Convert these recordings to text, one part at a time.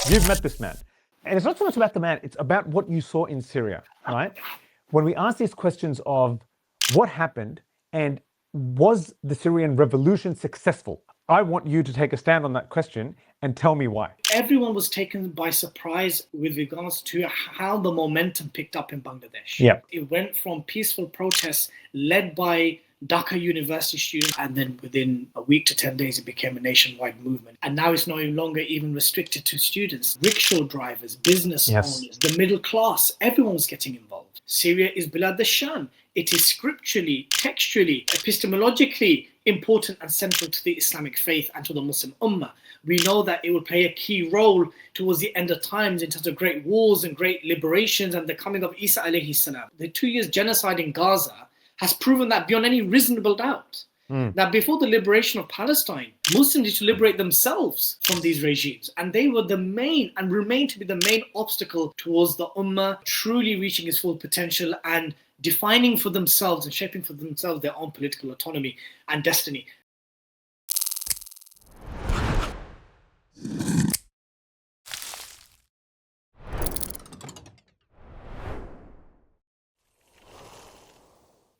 You've met this man. And it's not so much about the man, it's about what you saw in Syria, right? When we ask these questions of what happened and was the Syrian revolution successful, I want you to take a stand on that question and tell me why. Everyone was taken by surprise with regards to how the momentum picked up in Bangladesh. Yeah. It went from peaceful protests led by Dhaka University students, and then within a week to 10 days, it became a nationwide movement. And now it's no longer even restricted to students. Rickshaw drivers, business owners, the middle class, everyone was getting involved. Syria is Bilad al-Sham. It is scripturally, textually, epistemologically important and central to the Islamic faith and to the Muslim Ummah. We know that it will play a key role towards the end of times in terms of great wars and great liberations and the coming of Isa alayhi salam. The 2 years genocide in Gaza has proven that beyond any reasonable doubt. That before the liberation of Palestine, Muslims need to liberate themselves from these regimes. And they were the main and remain to be the main obstacle towards the Ummah truly reaching its full potential and defining for themselves and shaping for themselves their own political autonomy and destiny.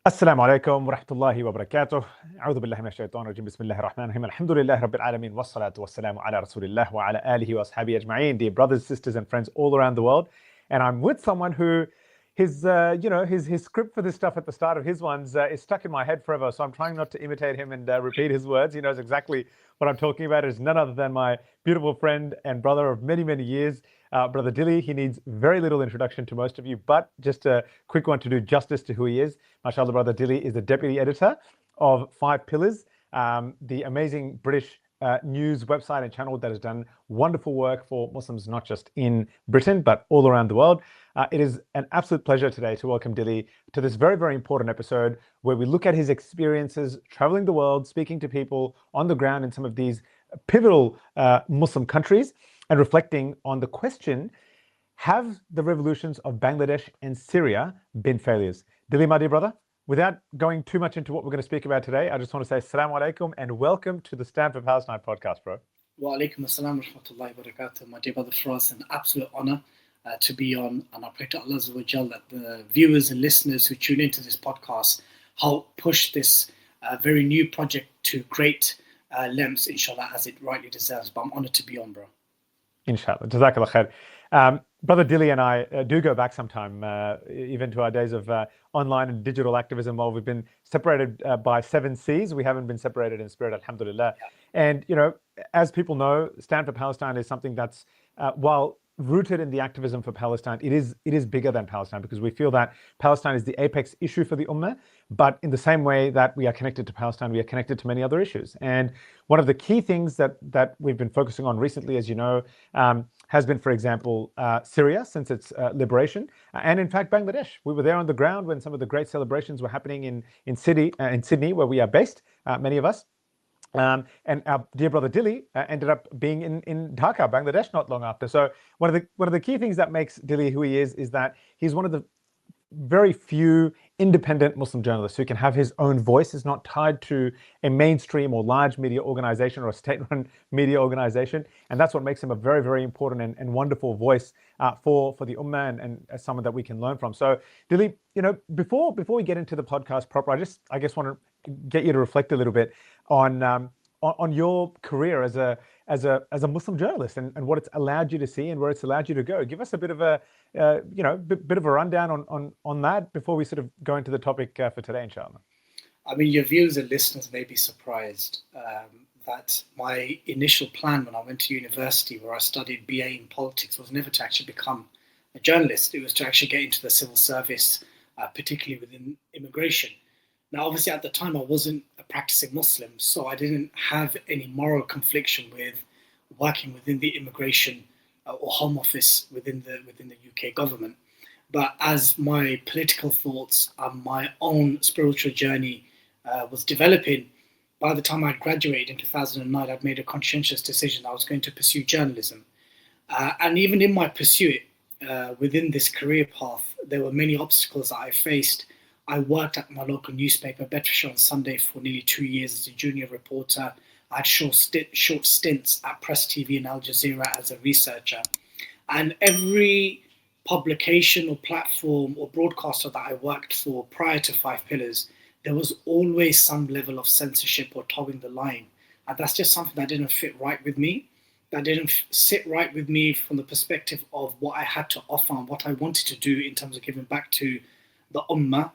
Assalamu alaikum wa rahmatullahi wa barakatuh. A'udhu billahi minash shaitanir rajim. Bismillahir rahmanir rahim. Alhamdulillahi rabbil alamin. Wassalatu wassalamu ala rasulillah wa ala alihi wa ashabihi ajma'in. Dear brothers, sisters and friends all around the world. And I'm with someone who his script for this stuff at the start of his ones is stuck in my head forever. So I'm trying not to imitate him and repeat his words. He knows exactly what I'm talking about. It is none other than my beautiful friend and brother of many, many years, Brother Dilly. He needs very little introduction to most of you, but just a quick one to do justice to who he is. MashaAllah, Brother Dilly is the deputy editor of 5 Pillars, the amazing British news website and channel that has done wonderful work for Muslims, not just in Britain, but all around the world. It is an absolute pleasure today to welcome Dilly to this very, very important episode where we look at his experiences traveling the world, speaking to people on the ground in some of these pivotal Muslim countries and reflecting on the question, have the revolutions of Bangladesh and Syria been failures? Dilly, my dear brother, without going too much into what we're going to speak about today, I just want to say assalamu alaikum and welcome to the Stand4Palestine podcast, bro. Wa alaikum assalam wa rahmatullahi wa barakatuh. My dear brother Faraz, an absolute honor to be on, and I pray to Allah Azza wa Jal that the viewers and listeners who tune into this podcast help push this very new project to great lengths, inshallah, as it rightly deserves. But I'm honored to be on, bro. Inshallah. Jazakallah khair. Brother Dilly and I do go back sometime, even to our days of online and digital activism. While we've been separated by 7 seas, we haven't been separated in spirit, alhamdulillah. Yeah. And, you know, as people know, Stand for Palestine is something that's, while rooted in the activism for Palestine, it is bigger than Palestine, because we feel that Palestine is the apex issue for the Ummah. But in the same way that we are connected to Palestine, we are connected to many other issues. And one of the key things that we've been focusing on recently, as you know, has been, for example, Syria since its liberation, and in fact Bangladesh. We were there on the ground when some of the great celebrations were happening in Sydney, where we are based, many of us. And our dear brother Dilly ended up being in Dhaka, Bangladesh, not long after. So one of the key things that makes Dilly who he is that he's one of the very few independent Muslim journalists who can have his own voice, is not tied to a mainstream or large media organization or a state-run media organization. And that's what makes him a very, very important and wonderful voice for the Ummah and as someone that we can learn from. So Dilly, you know, before we get into the podcast proper, I guess want to get you to reflect a little bit on your career as a Muslim journalist and what it's allowed you to see and where it's allowed you to go. Give us a bit of a bit of a rundown on that before we sort of go into the topic for today, inshallah. I mean, your viewers and listeners may be surprised that my initial plan when I went to university, where I studied BA in politics, was never to actually become a journalist. It was to actually get into the civil service, particularly within immigration. Now, obviously, at the time, I wasn't a practicing Muslim, so I didn't have any moral confliction with working within the immigration or Home Office within the UK government. But as my political thoughts and my own spiritual journey was developing, by the time I graduated in 2009, I'd made a conscientious decision I was going to pursue journalism. And even in my pursuit within this career path, there were many obstacles that I faced. I worked at my local newspaper, Bedfordshire on Sunday, for nearly 2 years as a junior reporter. I had short stints at Press TV and Al Jazeera as a researcher. And every publication or platform or broadcaster that I worked for prior to Five Pillars, there was always some level of censorship or towing the line. And that's just something that didn't fit right with me. That didn't sit right with me from the perspective of what I had to offer and what I wanted to do in terms of giving back to the Ummah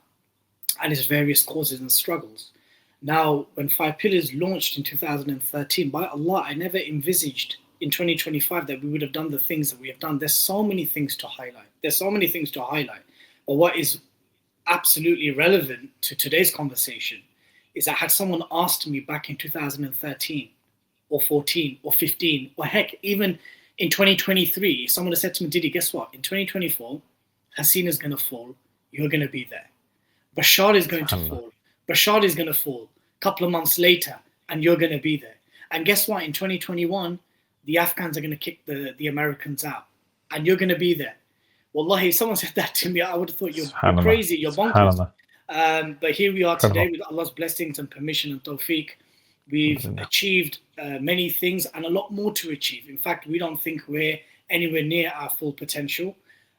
and its various causes and struggles. Now, when Five Pillars launched in 2013, by Allah, I never envisaged in 2025 that we would have done the things that we have done. There's so many things to highlight. But what is absolutely relevant to today's conversation is that had someone asked me back in 2013 or 14 or 15, or heck, even in 2023, if someone had said to me, Didi, guess what? In 2024, Hasina is going to fall. You're going to be there. Bashar is going to fall. Bashar is going to fall a couple of months later, and you're going to be there. And guess what? In 2021, the Afghans are going to kick the Americans out, and you're going to be there. Wallahi, if someone said that to me, I would have thought you're crazy, you're bonkers. But here we are today with Allah's blessings and permission and tawfiq. We've achieved many things and a lot more to achieve. In fact, we don't think we're anywhere near our full potential.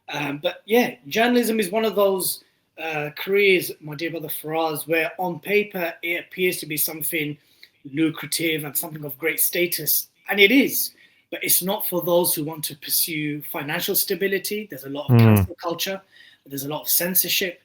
But yeah, journalism is one of those careers, my dear brother Faraz, where on paper it appears to be something lucrative and something of great status. And it is. But it's not for those who want to pursue financial stability. There's a lot of cancel culture. There's a lot of censorship.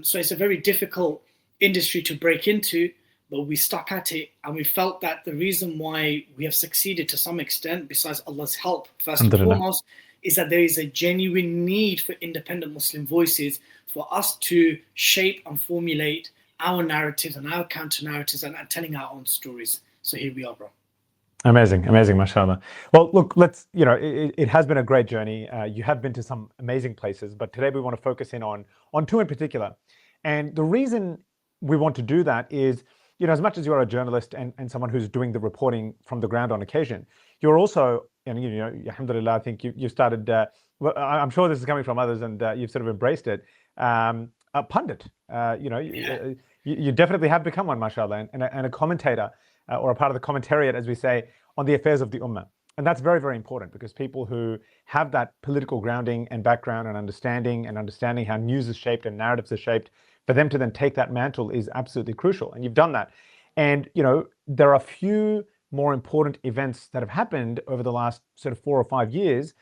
So it's a very difficult industry to break into. But we stuck at it, and we felt that the reason why we have succeeded to some extent, besides Allah's help, first and foremost, is that there is a genuine need for independent Muslim voices for us to shape and formulate our narratives and our counter narratives and telling our own stories. So here we are, bro. Amazing, mashallah. Well, look, it has been a great journey. You have been to some amazing places, but today we want to focus in on two in particular. And the reason we want to do that is, as much as you're a journalist and someone who's doing the reporting from the ground on occasion, you're also, alhamdulillah, I think you started, I'm sure this is coming from others and you've sort of embraced it, a pundit. You definitely have become one, mashallah, and a commentator or a part of the commentariat, as we say, on the affairs of the Ummah. And that's very, very important because people who have that political grounding and background and understanding how news is shaped and narratives are shaped, for them to then take that mantle is absolutely crucial. And you've done that. And, there are a few more important events that have happened over the last sort of 4 or 5 years,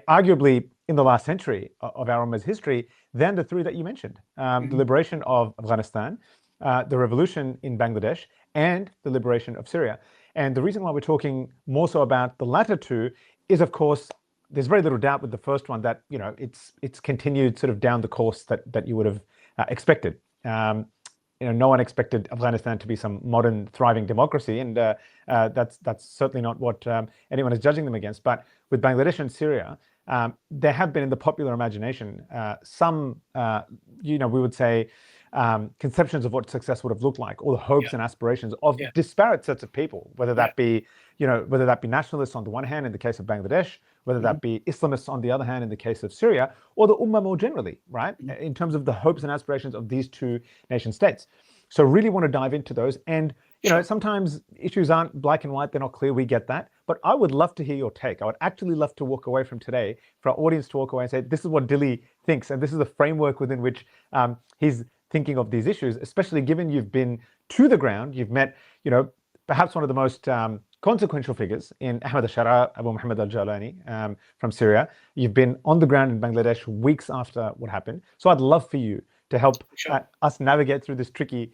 arguably in the last century of our Ummah's history, than the three that you mentioned. The liberation of Afghanistan, the revolution in Bangladesh, and the liberation of Syria. And the reason why we're talking more so about the latter two is, of course, there's very little doubt with the first one that, it's continued sort of down the course that you would have expected. No one expected Afghanistan to be some modern, thriving democracy, and that's certainly not what anyone is judging them against. But with Bangladesh and Syria, there have been in the popular imagination some, we would say, conceptions of what success would have looked like, or the hopes and aspirations of disparate sets of people, whether that be, whether that be nationalists on the one hand in the case of Bangladesh, whether that be Islamists on the other hand in the case of Syria, or the Ummah more generally, right? In terms of the hopes and aspirations of these two nation states. So really want to dive into those. And, sometimes issues aren't black and white, they're not clear, we get that. But I would love to hear your take. I would actually love to walk away from today, for our audience to walk away and say, this is what Dilly thinks, and this is the framework within which he's thinking of these issues, especially given you've been to the ground, you've met, perhaps one of the most consequential figures in Ahmed Al Shar'a, Abu Muhammad al-Jolani from Syria. You've been on the ground in Bangladesh weeks after what happened. So I'd love for you to help us navigate through this tricky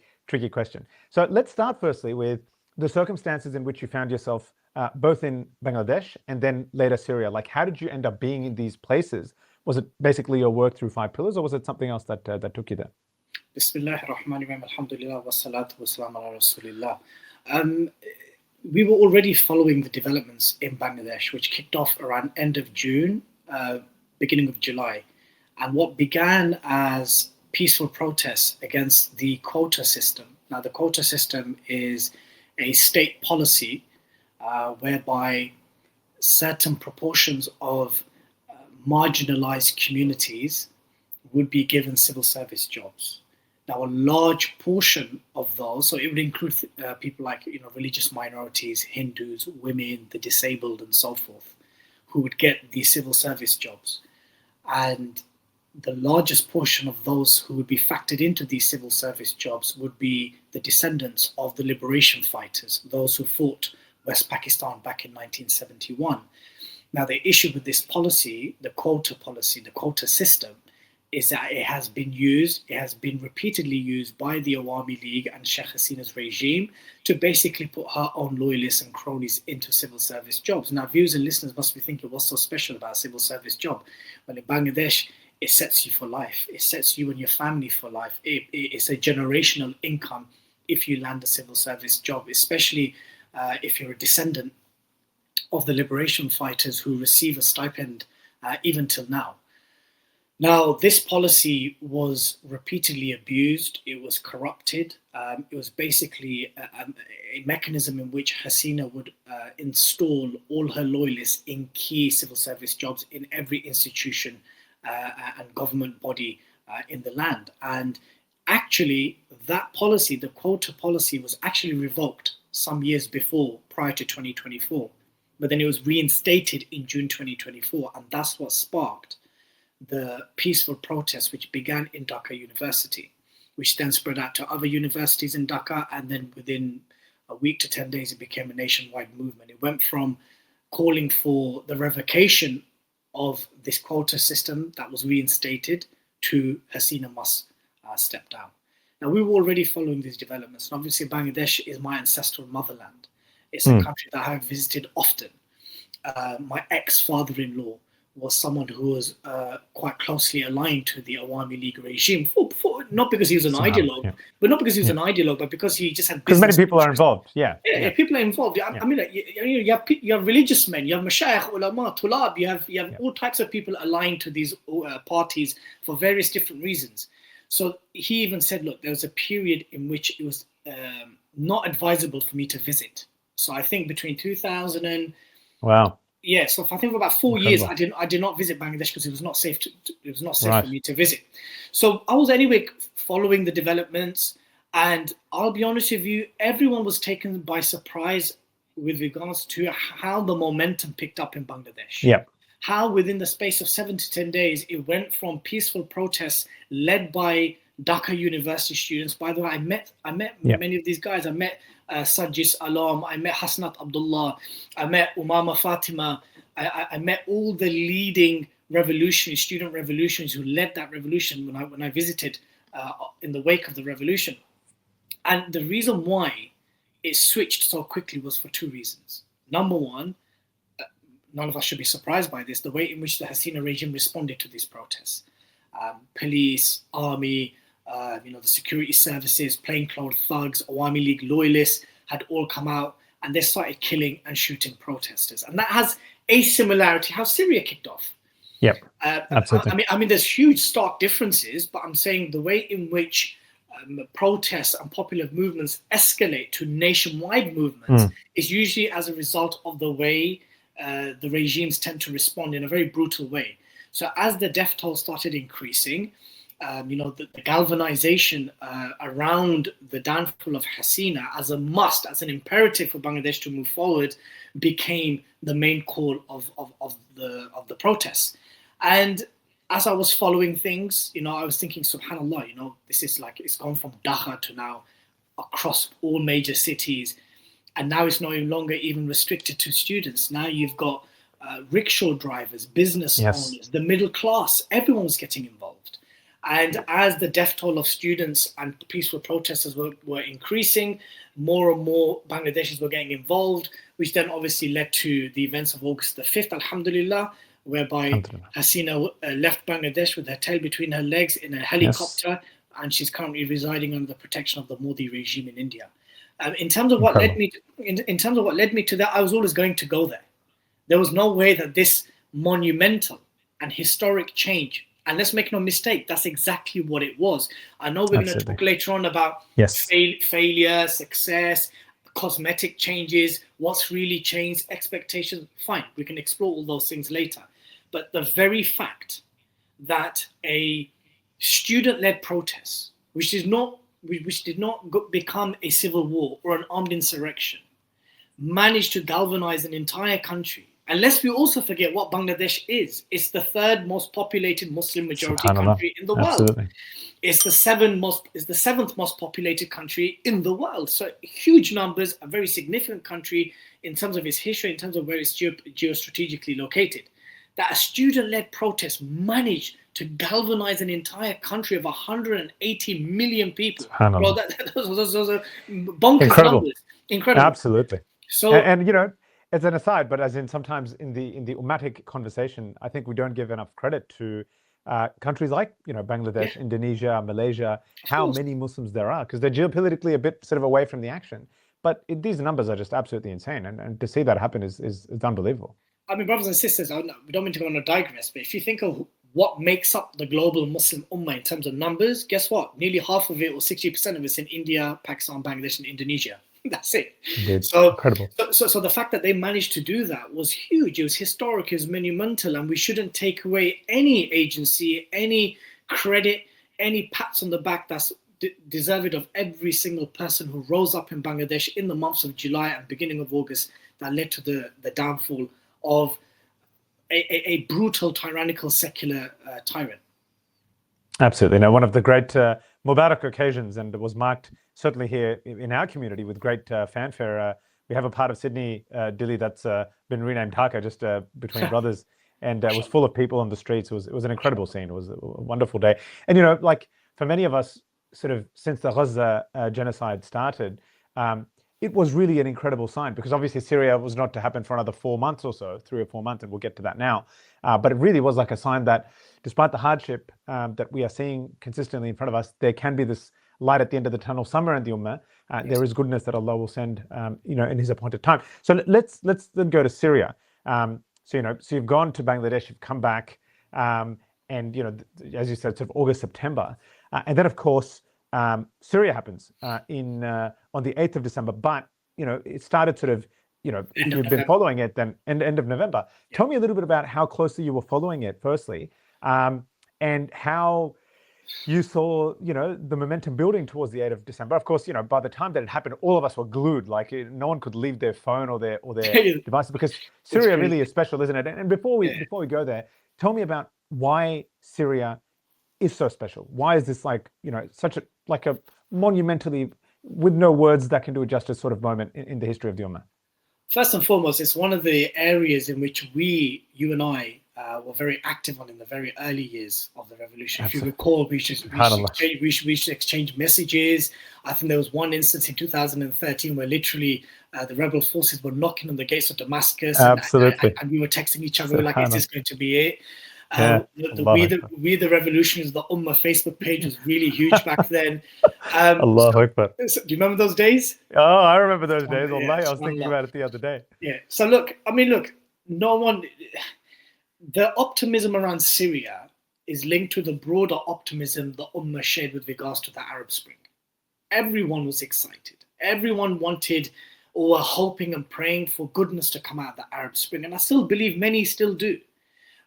question. So let's start firstly with the circumstances in which you found yourself both in Bangladesh and then later Syria. Like, how did you end up being in these places? Was it basically your work through Five Pillars, or was it something else that took you there? Bismillah ar-Rahman ar-Rahim, alhamdulillah, wa salatu wa salam ala rasulillah. We were already following the developments in Bangladesh, which kicked off around end of June, beginning of July. And what began as peaceful protests against the quota system. Now, the quota system is a state policy whereby certain proportions of marginalized communities would be given civil service jobs. Now, a large portion of those, so it would include people like religious minorities, Hindus, women, the disabled, and so forth, who would get these civil service jobs. And the largest portion of those who would be factored into these civil service jobs would be the descendants of the liberation fighters, those who fought West Pakistan back in 1971. Now, the issue with this policy, the quota system, is that it has been repeatedly used by the Awami League and Sheikh Hasina's regime to basically put her own loyalists and cronies into civil service jobs. Now, viewers and listeners must be thinking, what's so special about a civil service job? Well, in Bangladesh, it sets you for life. It sets you and your family for life. It's a generational income if you land a civil service job, especially if you're a descendant of the liberation fighters who receive a stipend even till now. Now, this policy was repeatedly abused. It was corrupted. It was basically a mechanism in which Hasina would install all her loyalists in key civil service jobs in every institution and government body in the land. And actually, that policy, the quota policy, was actually revoked some years before, prior to 2024. But then it was reinstated in June 2024, and that's what sparked the peaceful protests which began in Dhaka University, which then spread out to other universities in Dhaka, and then within a week to 10 days it became a nationwide movement. It went from calling for the revocation of this quota system that was reinstated to Hasina must step down. Now, we were already following these developments, and obviously Bangladesh is my ancestral motherland. It's a country that I have visited often. My ex-father-in-law was someone who was quite closely aligned to the Awami League regime, not because he was an ideologue, but because he just had business. Because many people are involved, yeah, people are involved. I mean, like, you have religious men, you have mashayikh, ulama, tulab, you have all types of people aligned to these parties for various different reasons. So he even said, look, there was a period in which it was not advisable for me to visit. So I think between 2000 and so I think for about 4 years I did not visit Bangladesh because it was not safe for me to visit. So I was anyway following the developments, and I'll be honest with you, everyone was taken by surprise with regards to how the momentum picked up in Bangladesh. Yeah. How within the space of 7 to 10 days it went from peaceful protests led by Dhaka University students. By the way, I met many of these guys. I met Sajis Alam, I met Hasnat Abdullah, I met Umama Fatima, I met all the leading student revolutionaries who led that revolution when I visited in the wake of the revolution. And the reason why it switched so quickly was for two reasons. Number one, none of us should be surprised by this, the way in which the Hasina regime responded to these protests. Police, army, the security services, plainclothes thugs, Awami League loyalists had all come out, and they started killing and shooting protesters. And that has a similarity how Syria kicked off. Yep, absolutely. I mean, there's huge stark differences, but I'm saying the way in which protests and popular movements escalate to nationwide movements is usually as a result of the way the regimes tend to respond in a very brutal way. So as the death toll started increasing, the galvanization around the downfall of Hasina as a must, as an imperative for Bangladesh to move forward, became the main call of the protests. And as I was following things, I was thinking, subhanAllah, this is like, it's gone from Dhaka to now across all major cities. And now it's no longer even restricted to students. Now you've got rickshaw drivers, business owners, the middle class, everyone's getting involved. And as the death toll of students and peaceful protesters were increasing, more and more Bangladeshis were getting involved, which then obviously led to the events of August the 5th, alhamdulillah, whereby Hasina left Bangladesh with her tail between her legs in a helicopter, and she's currently residing under the protection of the Modi regime in India. In terms of what led me to that, I was always going to go there. There was no way that this monumental and historic change, and let's make no mistake, that's exactly what it was. I know we're going to talk later on about failure, success, cosmetic changes, what's really changed, expectations. Fine, we can explore all those things later. But the very fact that a student-led protest, which did not become a civil war or an armed insurrection, managed to galvanize an entire country. And lest we also forget what Bangladesh is. It's the third most populated Muslim majority country in the world. It's the seventh most populated country in the world. So huge numbers, a very significant country in terms of its history, in terms of where it's geostrategically located. That a student-led protest managed to galvanize an entire country of 180 million people. Bro, those are bonkers numbers. Incredible. Absolutely. So, and you know, as an aside, but as in sometimes in the ummatic conversation, I think we don't give enough credit to countries like, you know, Bangladesh, Indonesia, Malaysia, how many Muslims there are, because they're geopolitically a bit sort of away from the action. But these numbers are just absolutely insane, and to see that happen is unbelievable. I mean, brothers and sisters, we don't mean to go on a digress, but if you think of what makes up the global Muslim ummah in terms of numbers, guess what? Nearly half of it, or 60% of it's in India, Pakistan, Bangladesh, and Indonesia. That's it. Indeed. So incredible. So the fact that they managed to do that was huge. It was historic. It was monumental, and we shouldn't take away any agency, any credit, any pats on the back that's deserved of every single person who rose up in Bangladesh in the months of July and beginning of August that led to the downfall of a brutal, tyrannical, secular tyrant. Absolutely. Now, one of the great Mubarak occasions, and it was marked certainly here in our community with great fanfare. We have a part of Sydney, Dilly, that's been renamed Dhaka, just between brothers, and it was full of people on the streets. It was an incredible scene. It was a wonderful day. And, you know, like for many of us, sort of since the Gaza genocide started, it was really an incredible sign, because obviously Syria was not to happen for another 4 months or so, 3 or 4 months, and we'll get to that now. But it really was like a sign that despite the hardship that we are seeing consistently in front of us, there can be this light at the end of the tunnel somewhere in the Ummah. There is goodness that Allah will send, you know, in His appointed time. So let's then go to Syria. So you've gone to Bangladesh, you've come back, and you know, as you said, sort of August, September, and then of course Syria happens on the 8th of December. But you know, it started sort of, you know, if you've been following it, then end of November. Tell me a little bit about how closely you were following it, firstly, and how you saw, you know, the momentum building towards the 8th of December. Of course, you know, by the time that it happened, all of us were glued. Like no one could leave their phone or their devices, because Syria really is special, isn't it? And before we go there, tell me about why Syria is so special. Why is this, like, you know, such a monumentally, with no words that can do it justice, sort of moment in the history of the Ummah? First and foremost, it's one of the areas in which you and I, were very active on in the very early years of the revolution. Absolutely. If you recall, we used to exchange messages. I think there was one instance in 2013 where literally the rebel forces were knocking on the gates of Damascus. Absolutely. And we were texting each other like, is this going to be it? We the Revolutionaries, the Ummah Facebook page was really huge back then. Allahu Akbar. Do you remember those days? Oh, I remember those days. I was thinking about it the other day. Yeah. So look, the optimism around Syria is linked to the broader optimism the Ummah shared with regards to the Arab Spring. Everyone was excited. Everyone wanted or were hoping and praying for goodness to come out of the Arab Spring. And I still believe many still do.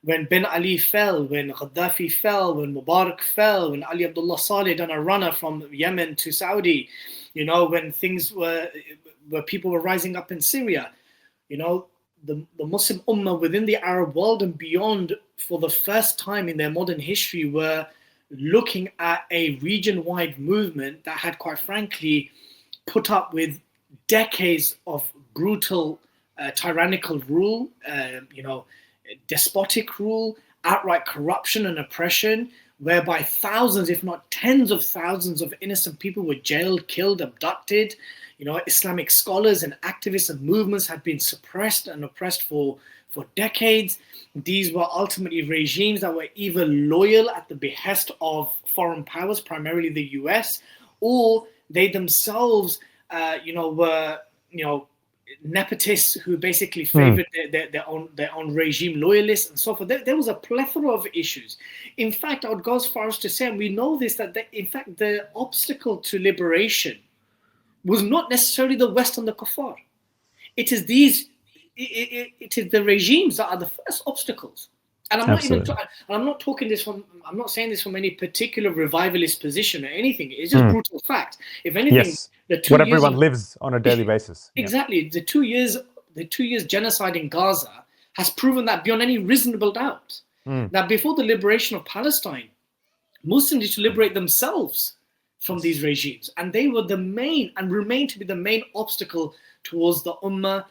When Ben Ali fell, when Gaddafi fell, when Mubarak fell, when Ali Abdullah Saleh done a runner from Yemen to Saudi, you know, when things where people were rising up in Syria, you know, the Muslim Ummah within the Arab world and beyond, for the first time in their modern history, were looking at a region-wide movement that had, quite frankly, put up with decades of brutal, tyrannical rule, you know, despotic rule, outright corruption and oppression, whereby thousands, if not tens of thousands of innocent people were jailed, killed, abducted. You know, Islamic scholars and activists and movements had been suppressed and oppressed for decades. These were ultimately regimes that were either loyal at the behest of foreign powers, primarily the US, or they themselves, were, nepotists who basically favored their own regime, loyalists and so forth. There was a plethora of issues. In fact, I would go as far as to say, and we know this, that in fact the obstacle to liberation was not necessarily the West and the Kuffar. It is the regimes that are the first obstacles. And Absolutely. I'm not talking this from, I'm not saying this from any particular revivalist position or anything. It's just brutal fact. If anything, Yes. the 2 What years everyone of, lives on a daily basis. Yeah. exactly, the 2 years genocide in Gaza has proven that beyond any reasonable doubt. That before the liberation of Palestine, Muslims need to liberate themselves from these regimes, and they were the main and remain to be the main obstacle towards the ummah,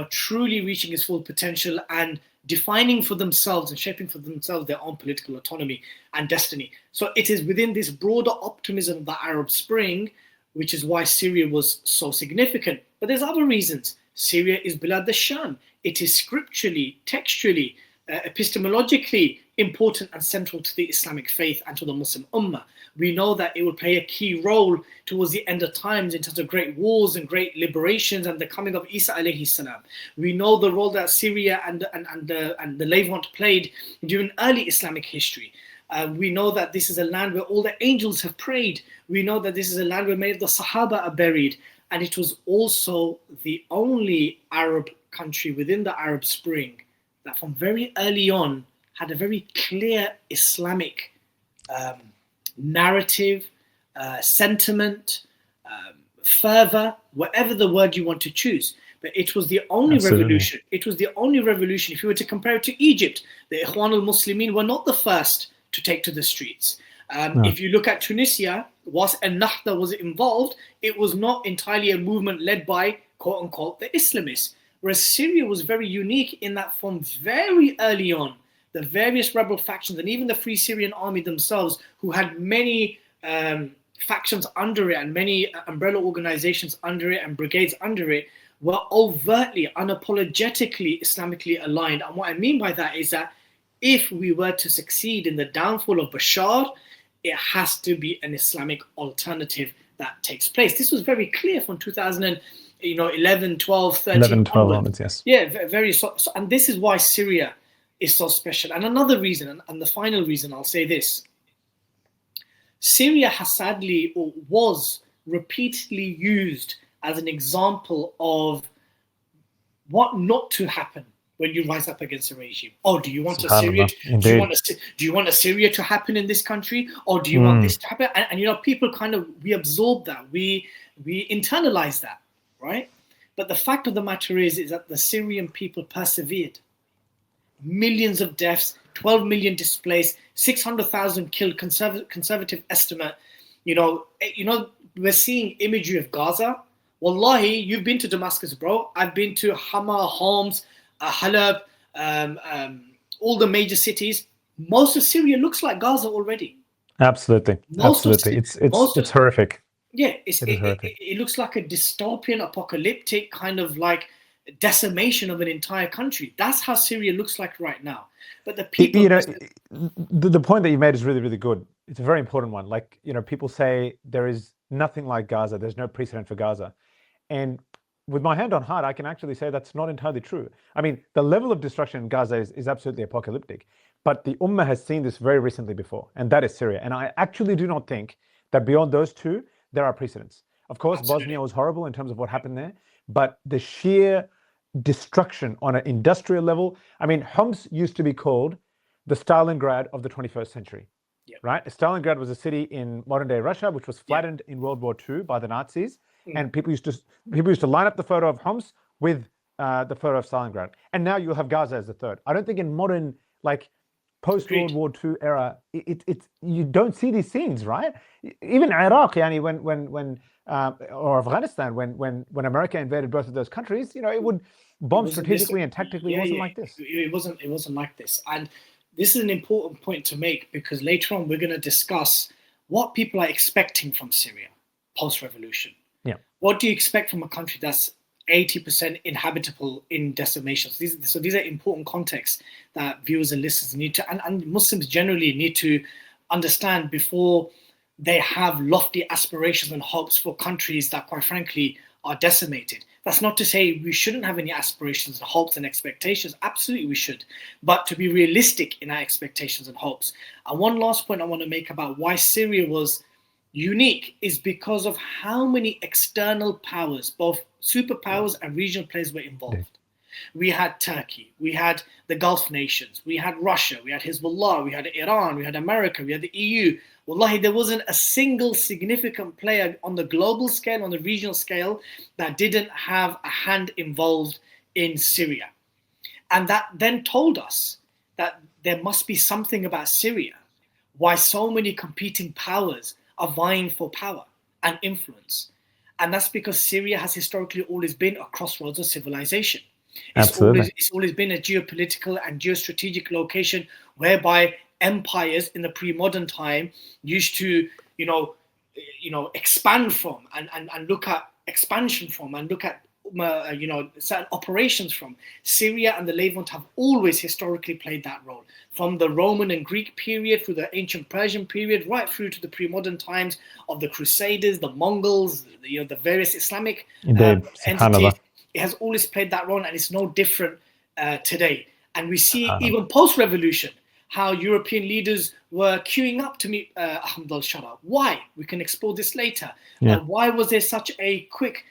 truly reaching its full potential and defining for themselves and shaping for themselves their own political autonomy and destiny. So it is within this broader optimism of the Arab Spring, which is why Syria was so significant. But there's other reasons. Syria is Bilad al-Sham. It is scripturally, textually, epistemologically important and central to the Islamic faith and to the Muslim Ummah. We know that it will play a key role towards the end of times in terms of great wars and great liberations and the coming of Isa alayhi salam. We know the role that Syria and the Levant played during early Islamic history. We know that this is a land where all the angels have prayed. We know that this is a land where many of the Sahaba are buried. And it was also the only Arab country within the Arab Spring that from very early on had a very clear Islamic narrative, sentiment, fervor, whatever the word you want to choose. But it was the only revolution. It was the only revolution. If you were to compare it to Egypt, the Ikhwan al-Muslimin were not the first to take to the streets. If you look at Tunisia, whilst Ennahda was involved, it was not entirely a movement led by, quote unquote, the Islamists. Whereas Syria was very unique in that from very early on, the various rebel factions and even the Free Syrian Army themselves, who had many factions under it and many umbrella organizations under it and brigades under it, were overtly, unapologetically Islamically aligned. And what I mean by that is that if we were to succeed in the downfall of Bashar, it has to be an Islamic alternative that takes place. This was very clear from 2011, 12, 13 11, 12 onwards, yes. Yeah, very so, and this is why Syria is so special. And another reason, and the final reason, I'll say this. Syria has sadly, or was repeatedly used as an example of what not to happen when you rise up against a regime. Oh, do you want a Syria? Do you want a Syria to happen in this country? Or do you want this to happen? And people kind of, we absorb that, we internalize that, right? But the fact of the matter is that the Syrian people persevered. Millions of deaths, 12 million displaced, 600,000 killed, conservative estimate. We're seeing imagery of Gaza. Wallahi, you've been to Damascus, bro. I've been to Hama, Homs, Halab, all the major cities. Most of Syria looks like Gaza already. Absolutely. It's horrific. Yeah, it looks like a dystopian, apocalyptic kind of like decimation of an entire country. That's how Syria looks like right now. But the people, the point that you made is really, really good. It's a very important one. Like, people say there is nothing like Gaza. There's no precedent for Gaza. And with my hand on heart, I can actually say that's not entirely true. I mean, the level of destruction in Gaza is absolutely apocalyptic. But the Ummah has seen this very recently before, and that is Syria. And I actually do not think that beyond those two, there are precedents. Of course, absolutely. Bosnia was horrible in terms of what happened there, but the sheer destruction on an industrial level. I mean, Homs used to be called the Stalingrad of the 21st century, right? Stalingrad was a city in modern-day Russia, which was flattened in World War II by the Nazis, and people used to line up the photo of Homs with the photo of Stalingrad, and now you'll have Gaza as the third. I don't think in modern, like, post-World War II era, you don't see these scenes, right? Even Iraq, or Afghanistan, when America invaded both of those countries, it would bomb strategically and tactically. It wasn't like this. It wasn't like this. And this is an important point to make, because later on we're going to discuss what people are expecting from Syria post-revolution. Yeah. What do you expect from a country that's 80% inhabitable in decimations? So these are important contexts that viewers and listeners need to, and Muslims generally need to understand before they have lofty aspirations and hopes for countries that, quite frankly, are decimated. That's not to say we shouldn't have any aspirations and hopes and expectations. Absolutely we should. But to be realistic in our expectations and hopes. And one last point I want to make about why Syria was unique is because of how many external powers, both superpowers and regional players, were involved. We had Turkey, we had the Gulf nations, we had Russia, we had Hezbollah, we had Iran, we had America, we had the EU. Wallahi, there wasn't a single significant player on the global scale, on the regional scale, that didn't have a hand involved in Syria. And that then told us that there must be something about Syria, why so many competing powers are vying for power and influence. And that's because Syria has historically always been a crossroads of civilization. It's always been a geopolitical and geostrategic location whereby empires in the pre-modern time used to, expand from and look at expansion from and look at certain operations from. Syria and the Levant have always historically played that role, from the Roman and Greek period through the ancient Persian period, right through to the pre-modern times of the Crusaders, the Mongols, the various Islamic entities. It has always played that role, and it's no different today. And we see even post-revolution how European leaders were queuing up to meet Ahmed Al Shar'a. Why? We can explore this later. Why was there such a quick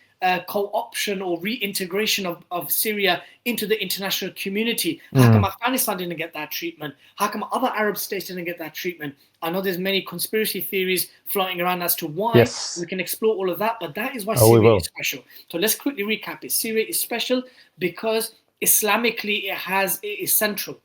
co-option or reintegration of Syria into the international community? How come Afghanistan didn't get that treatment? How come other Arab states didn't get that treatment? I know there's many conspiracy theories floating around as to why. Yes. We can explore all of that, but that is why Syria is special. So let's quickly recap it. Syria is special because Islamically it is central.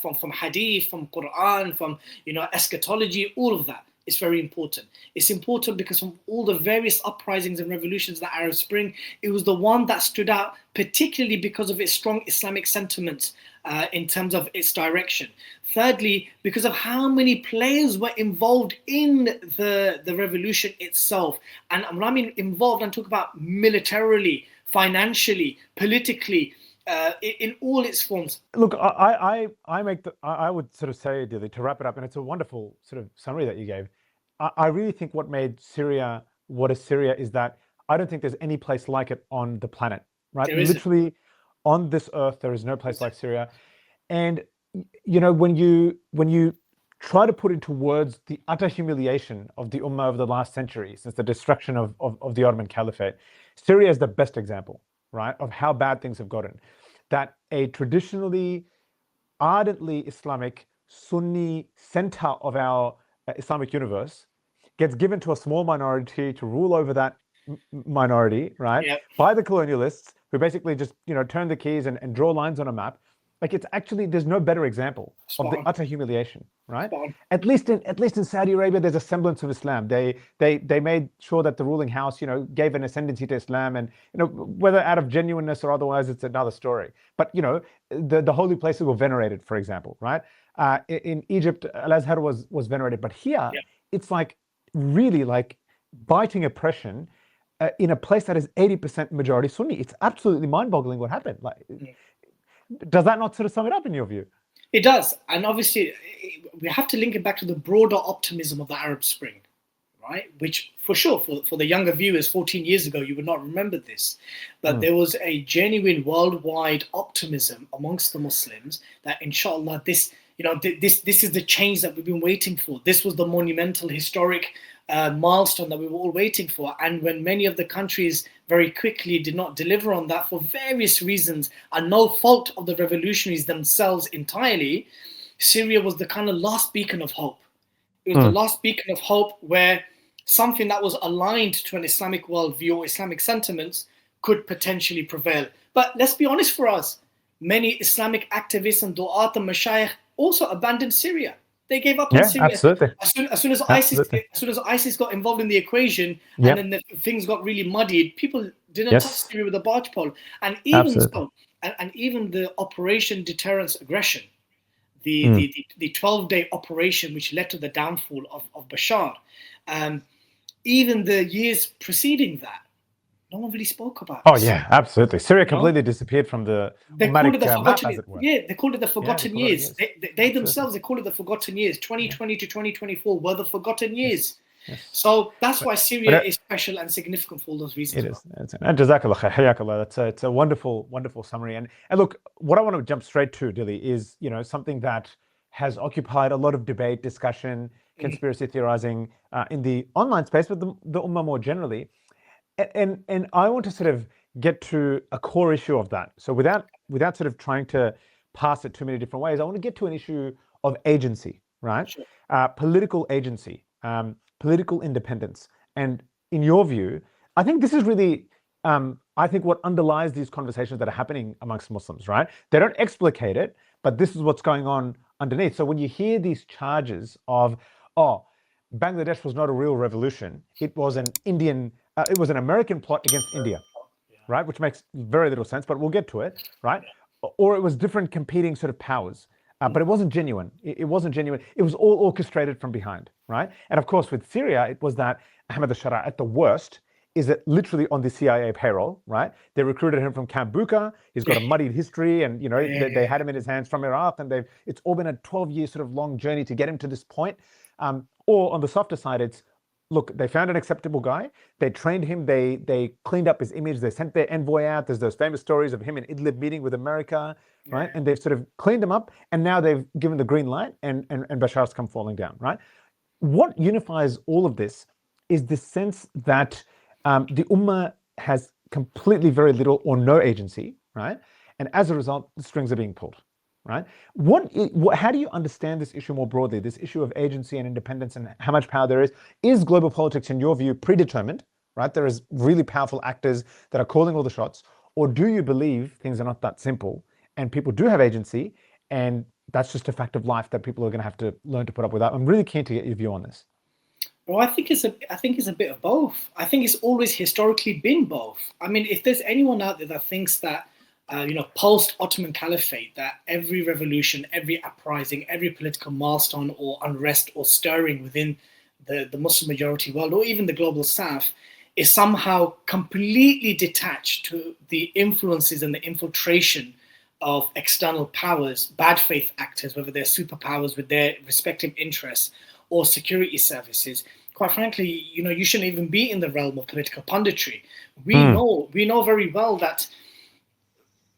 From hadith, from Quran, from eschatology, all of that. It's very important. It's important because from all the various uprisings and revolutions of the Arab Spring, it was the one that stood out, particularly because of its strong Islamic sentiments in terms of its direction. Thirdly, because of how many players were involved in the revolution itself. And when I mean involved, I'm talking about militarily, financially, politically, in all its forms. Look, I would sort of say, Dilly, to wrap it up, and it's a wonderful sort of summary that you gave. I really think what made Syria what is Syria is that I don't think there's any place like it on the planet, right? Literally on this earth, there is no place like Syria. And when you try to put into words the utter humiliation of the Ummah over the last century, since the destruction of the Ottoman Caliphate, Syria is the best example, right, of how bad things have gotten. That a traditionally, ardently Islamic, Sunni center of our Islamic universe gets given to a small minority to rule over that minority, right, by the colonialists, who basically just turn the keys and draw lines on a map. Like, it's actually, there's no better example of the utter humiliation, right? At least in Saudi Arabia, there's a semblance of Islam. They made sure that the ruling house, gave an ascendancy to Islam, and whether out of genuineness or otherwise, it's another story. But the holy places were venerated, for example, right? In Egypt, Al-Azhar was venerated, but here it's like really like biting oppression in a place that is 80% majority Sunni. It's absolutely mind-boggling what happened. Like. Does that not sort of sum it up in your view? It does. And obviously, we have to link it back to the broader optimism of the Arab Spring, right? Which, for sure, for the younger viewers, 14 years ago, you would not remember this. But there was a genuine worldwide optimism amongst the Muslims that, inshallah, this is the change that we've been waiting for. This was the monumental, historic milestone that we were all waiting for. And when many of the countries very quickly did not deliver on that for various reasons, and no fault of the revolutionaries themselves entirely, Syria was the kind of last beacon of hope. It was the last beacon of hope where something that was aligned to an Islamic worldview or Islamic sentiments could potentially prevail. But let's be honest, for us, many Islamic activists and du'at and mashayikh also abandoned Syria. They gave up on Syria. Absolutely. As soon as ISIS got involved in the equation, and then things got really muddied, people didn't touch Syria with a barge pole. And even so, and even the Operation Deterrence Aggression, the 12-day operation which led to the downfall of Bashar, even the years preceding that, no one really spoke about it. Oh yeah, absolutely. Syria completely disappeared from the map, as it were. Yeah, they called it the forgotten years. They themselves, they called it the forgotten years. 2020 to 2024 were the forgotten years. Yes. So that's why Syria is special and significant for all those reasons. It is. And Jazakallah khair, hayakallah. It's a wonderful, wonderful summary. And look, what I want to jump straight to, Dilly, is something that has occupied a lot of debate, discussion, conspiracy theorizing in the online space, but the Ummah more generally. And I want to sort of get to a core issue of that. So without sort of trying to pass it too many different ways, I want to get to an issue of agency, right? Sure. Political agency, political independence. And in your view, I think this is really, I think what underlies these conversations that are happening amongst Muslims, right? They don't explicate it, but this is what's going on underneath. So when you hear these charges of, oh, Bangladesh was not a real revolution, it was an American plot against India, right? Which makes very little sense, but we'll get to it, right? Or it was different competing sort of powers, but it wasn't genuine. It wasn't genuine. It was all orchestrated from behind, right? And of course, with Syria, it was that Ahmed Al Shar'a, at the worst, is it literally on the CIA payroll, right? They recruited him from Camp Buka. He's got a muddied history, and they had him in his hands from Iraq, and it's all been a 12-year sort of long journey to get him to this point. Or on the softer side, it's, look, they found an acceptable guy. They trained him. They cleaned up his image. They sent their envoy out. There's those famous stories of him in Idlib meeting with America, right? And they've sort of cleaned him up, and now they've given the green light, and Bashar's come falling down, right? What unifies all of this is the sense that the Ummah has completely very little or no agency, right? And as a result, the strings are being pulled, right? How do you understand this issue more broadly, this issue of agency and independence and how much power there is? Is global politics, in your view, predetermined, right? There is really powerful actors that are calling all the shots, or do you believe things are not that simple and people do have agency and that's just a fact of life that people are going to have to learn to put up with? I'm really keen to get your view on this. Well, I think it's a bit of both. I think it's always historically been both. I mean, if there's anyone out there that thinks that, post-Ottoman Caliphate, that every revolution, every uprising, every political milestone or unrest or stirring within the Muslim majority world or even the global South is somehow completely detached to the influences and the infiltration of external powers, bad faith actors, whether they're superpowers with their respective interests, or security services, quite frankly, you shouldn't even be in the realm of political punditry. We know very well that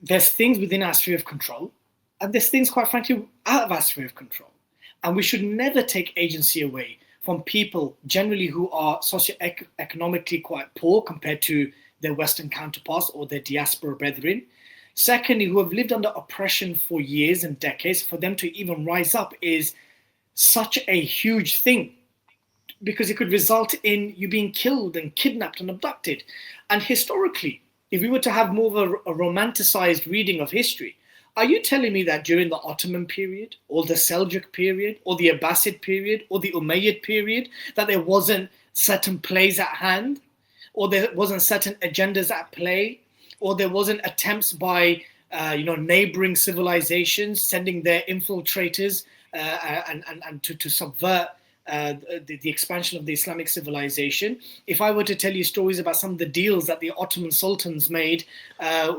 there's things within our sphere of control, and there's things, quite frankly, out of our sphere of control. And we should never take agency away from people generally who are socioeconomically quite poor compared to their Western counterparts or their diaspora brethren. Secondly, who have lived under oppression for years and decades. For them to even rise up is such a huge thing, because it could result in you being killed and kidnapped and abducted. And historically, if we were to have more of a romanticized reading of history, are you telling me that during the Ottoman period or the Seljuk period or the Abbasid period or the Umayyad period that there wasn't certain plays at hand, or there wasn't certain agendas at play, or there wasn't attempts by neighboring civilizations sending their infiltrators and to subvert the expansion of the Islamic civilization? If I were to tell you stories about some of the deals that the Ottoman sultans made, you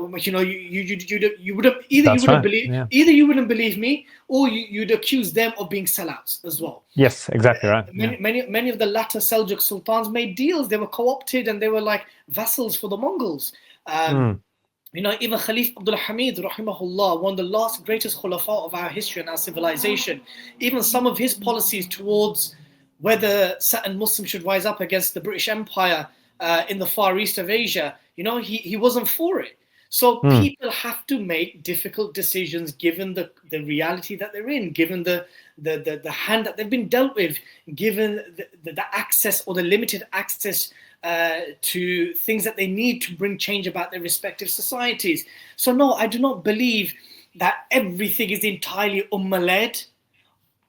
wouldn't believe me, or you'd accuse them of being sellouts as well. Yes, exactly right. Many of the latter Seljuk sultans made deals. They were co-opted and they were like vassals for the Mongols. Even Khalif Abdul Hamid, rahimahullah, one of the last greatest khulafa of our history and our civilization, even some of his policies towards whether certain Muslims should rise up against the British Empire in the Far East of Asia, he wasn't for it. So people have to make difficult decisions given the reality that they're in, given the hand that they've been dealt with, given the access or the limited access to things that they need to bring change about their respective societies. So no, I do not believe that everything is entirely ummah-led,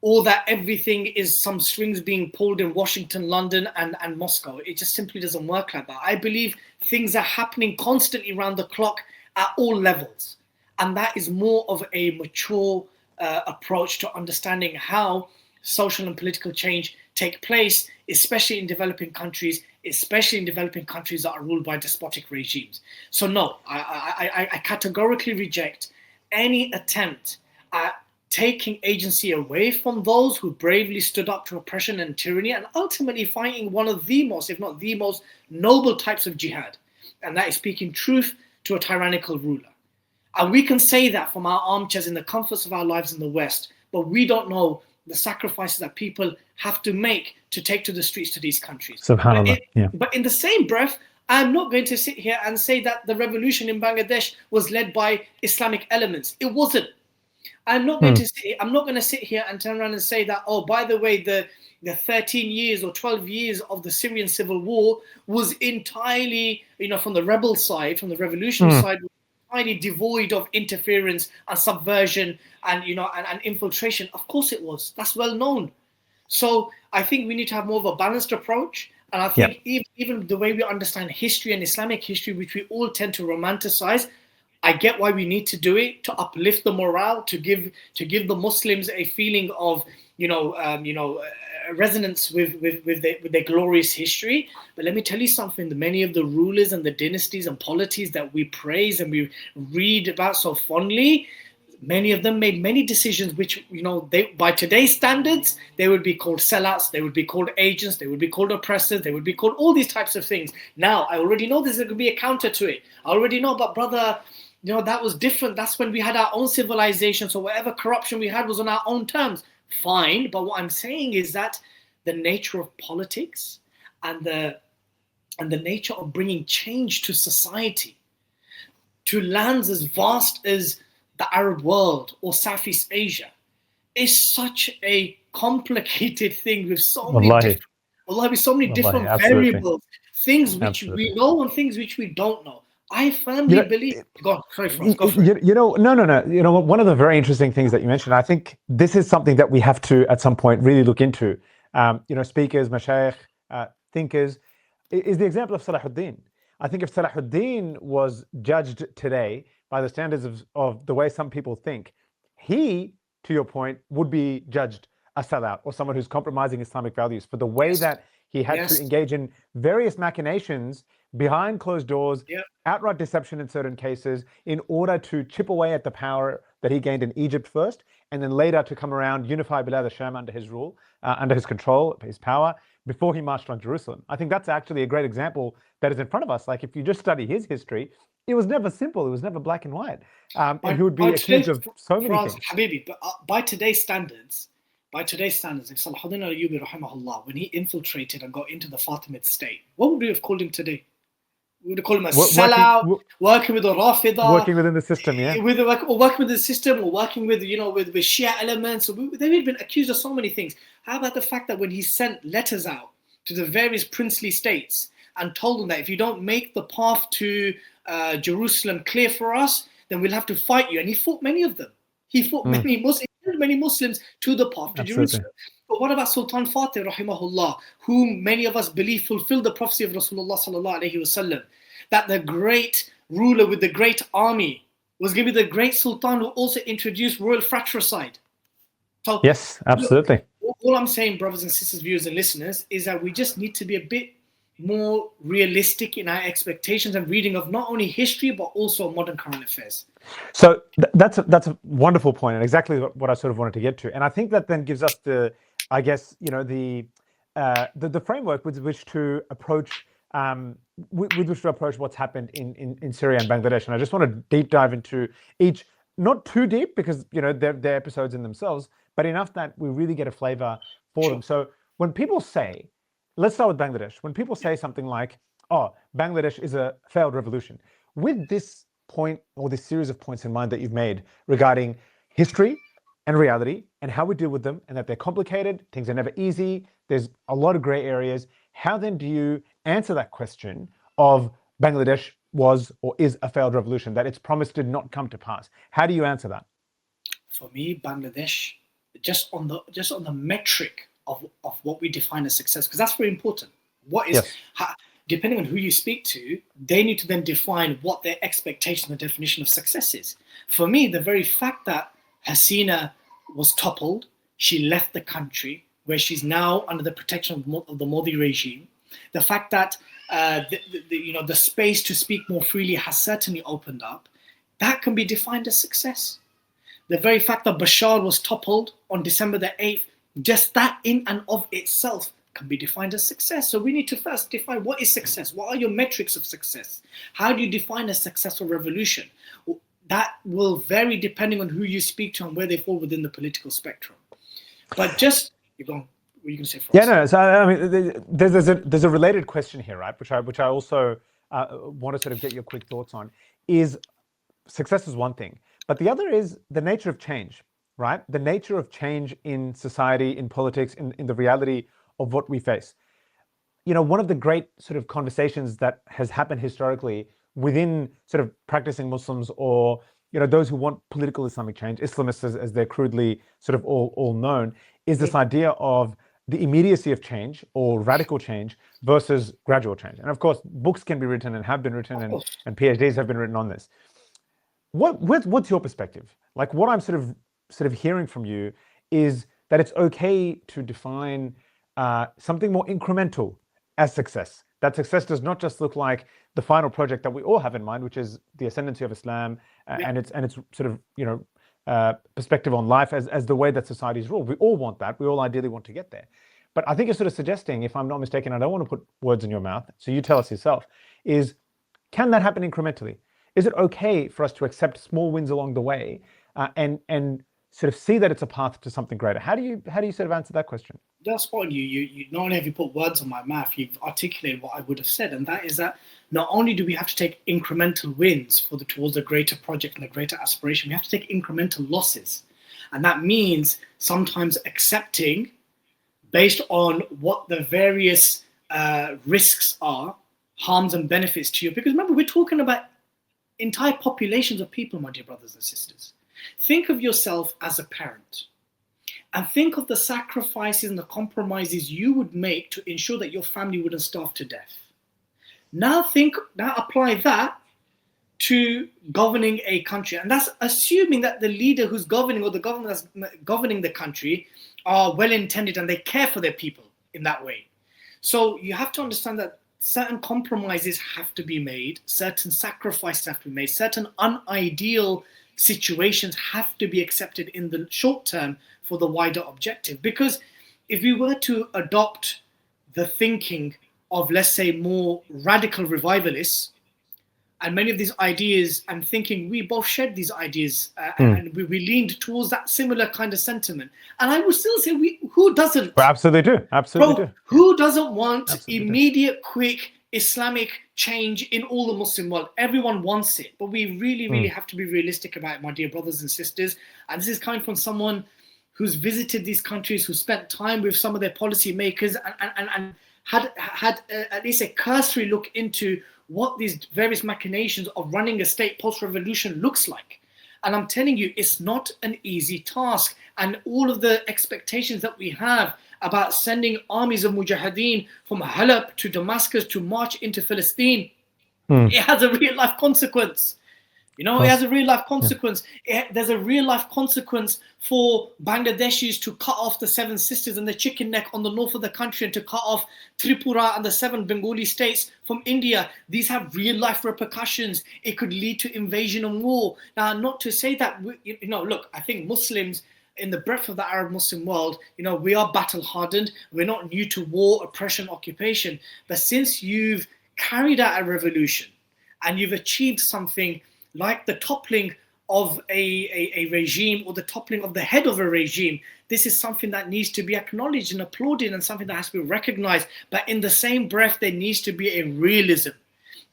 or that everything is some strings being pulled in Washington, London, and Moscow. It just simply doesn't work like that. I believe things are happening constantly around the clock at all levels. And that is more of a mature approach to understanding how social and political change take place, especially in developing countries that are ruled by despotic regimes. So no, I categorically reject any attempt at taking agency away from those who bravely stood up to oppression and tyranny, and ultimately fighting one of the most, if not the most, noble types of jihad, and that is speaking truth to a tyrannical ruler. And we can say that from our armchairs in the comforts of our lives in the West, but we don't know the sacrifices that people have to make to take to the streets to these countries. SubhanAllah. But in the same breath, I'm not going to sit here and say that the revolution in Bangladesh was led by Islamic elements. It wasn't. I'm not going to sit here and turn around and say that, oh, by the way, the 13 years or 12 years of the Syrian civil war was entirely, from the rebel side, from the revolutionary side, entirely devoid of interference and subversion and, and infiltration. Of course it was. That's well known. So I think we need to have more of a balanced approach. And I think even the way we understand history and Islamic history, which we all tend to romanticize, I get why we need to do it, to uplift the morale, to give the Muslims a feeling of resonance with their glorious history. But let me tell you something: many of the rulers and the dynasties and polities that we praise and we read about so fondly, many of them made many decisions which, they, by today's standards, they would be called sellouts, they would be called agents, they would be called oppressors, they would be called all these types of things. Now, I already know there's going to be a counter to it. I already know, but brother, that was different. That's when we had our own civilization. So whatever corruption we had was on our own terms. Fine. But what I'm saying is that the nature of politics and the nature of bringing change to society, to lands as vast as the Arab world or Southeast Asia, is such a complicated thing with so many different variables, things which we know and things which we don't know. I firmly believe. Go on, sorry, Faraz, go for it. No. One of the very interesting things that you mentioned, I think this is something that we have to, at some point, really look into. Speakers, mashayikh, thinkers, is the example of Salahuddin. I think if Salahuddin was judged today by the standards of the way some people think, he, to your point, would be judged a sellout or someone who's compromising Islamic values for the way that he had to engage in various machinations behind closed doors, outright deception in certain cases, in order to chip away at the power that he gained in Egypt first, and then later to come around, unify Bilad al-Sham under his rule, under his control, his power, before he marched on Jerusalem. I think that's actually a great example that is in front of us. Like, if you just study his history, it was never simple. It was never black and white. And he would be accused of so many things. Habibi, but by today's standards, if Salahuddin al-Ayyubi, rahimahullah, when he infiltrated and got into the Fatimid state, what would we have called him today? We would have called him a sellout, working with a Rafida, working within the system, or working with the system, or working with with Shia elements. They've been accused of so many things. How about the fact that when he sent letters out to the various princely states and told them that if you don't make the path to Jerusalem clear for us, then we'll have to fight you, and he fought many of them. He fought many Muslims to the path to Jerusalem. But what about Sultan Fatih, rahimahullah, whom many of us believe fulfilled the prophecy of Rasulullah sallallahu alaihi wasallam, that the great ruler with the great army was going to be the great sultan who also introduced royal fratricide. So, yes, absolutely. All I'm saying, brothers and sisters, viewers and listeners, is that we just need to be a bit more realistic in our expectations and reading of not only history but also modern current affairs. So that's a wonderful point, and exactly what I sort of wanted to get to. And I think that then gives us the framework with which to approach what's happened in Syria and Bangladesh. And I just want to deep dive into each, not too deep because they're episodes in themselves, but enough that we really get a flavor for them. So when people say, let's start with Bangladesh. When people say something like, "Oh, Bangladesh is a failed revolution," with this point or this series of points in mind that you've made regarding history and reality and how we deal with them, and that they're complicated, things are never easy, there's a lot of gray areas, how then do you answer that question of Bangladesh was or is a failed revolution, that its promise did not come to pass? How do you answer that? For me, Bangladesh, just on the metric of what we define as success, because that's very important. What is, depending on who you speak to, they need to then define what their expectation and definition of success is. For me, the very fact that Hasina was toppled, she left the country, where she's now under the protection of the Modi regime. The fact that the space to speak more freely has certainly opened up, that can be defined as success. The very fact that Bashar was toppled on December the 8th, just that in and of itself can be defined as success. So we need to first define what is success. What are your metrics of success? How do you define a successful revolution? That will vary depending on who you speak to and where they fall within the political spectrum. But just, what are you going to say, Faraz? Yeah, no. So I mean, there's a related question here, right? Which I also want to sort of get your quick thoughts on is success is one thing, but the other is the nature of change, right? The nature of change in society, in politics, in the reality of what we face. You know, one of the great sort of conversations that has happened historically within sort of practicing Muslims, or, you know, those who want political Islamic change, Islamists as they're crudely sort of all known, is this idea of the immediacy of change or radical change versus gradual change. And of course, books can be written and have been written, and PhDs have been written on this. What's your perspective? Like, what I'm sort of hearing from you is that it's okay to define something more incremental as success. That success does not just look like the final project that we all have in mind, which is the ascendancy of Islam and its sort of, you know, perspective on life as the way that societies rule. We all want that. We all ideally want to get there. But I think you're sort of suggesting, if I'm not mistaken, I don't want to put words in your mouth, so you tell us yourself, is can that happen incrementally? Is it okay for us to accept small wins along the way and sort of see that it's a path to something greater? How do you sort of answer that question? That's spot on. You not only have you put words on my mouth, you've articulated what I would have said, and that is that not only do we have to take incremental wins towards a greater project and a greater aspiration, we have to take incremental losses, and that means sometimes accepting based on what the various risks are, harms and benefits to you. Because remember, we're talking about entire populations of people, my dear brothers and sisters. Think of yourself as a parent. And think of the sacrifices and the compromises you would make to ensure that your family wouldn't starve to death. Now apply that to governing a country. And that's assuming that the leader who's governing, or the government that's governing the country, are well-intended and they care for their people in that way. So you have to understand that certain compromises have to be made, certain sacrifices have to be made, certain unideal situations have to be accepted in the short term for the wider objective. Because if we were to adopt the thinking of, let's say, more radical revivalists, and many of these ideas and thinking, we both shared these ideas and we leaned towards that similar kind of sentiment. And I would still say, who doesn't? We absolutely do. Absolutely do. Who doesn't want Absolutely immediate, quick Islamic change in all the Muslim world? Everyone wants it. But we really have to be realistic about it, my dear brothers and sisters. And this is coming from someone who's visited these countries, who spent time with some of their policy makers and had at least a cursory look into what these various machinations of running a state post-revolution looks like. And I'm telling you, it's not an easy task. And all of the expectations that we have about sending armies of mujahideen from Halab to Damascus to march into Palestine, it has a real life consequence. You know, it has a real life consequence. There's a real life consequence for Bangladeshis to cut off the 7 sisters and the chicken neck on the north of the country, and to cut off Tripura and the 7 Bengali states from India. These have real life repercussions. It could lead to invasion and war. Now, not to say that, look, I think Muslims in the breadth of the Arab Muslim world, we are battle hardened. We're not new to war, oppression, occupation. But since you've carried out a revolution and you've achieved something like the toppling of a regime, or the toppling of the head of a regime, this is something that needs to be acknowledged and applauded, and something that has to be recognized. But in the same breath, there needs to be a realism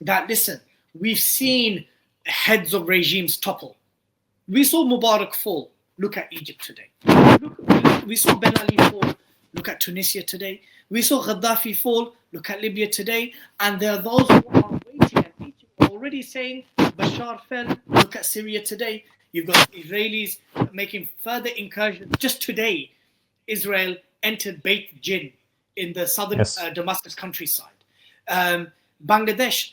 that, listen, we've seen heads of regimes topple. We saw Mubarak fall. Look at Egypt today. We saw Ben Ali fall. Look at Tunisia today. We saw Gaddafi fall. Look at Libya today. And there are those who are waiting, and Egypt are already saying Bashar fell. Look at Syria today. You've got Israelis making further incursions. Just today, Israel entered Beit Jinn in the southern Damascus countryside. Bangladesh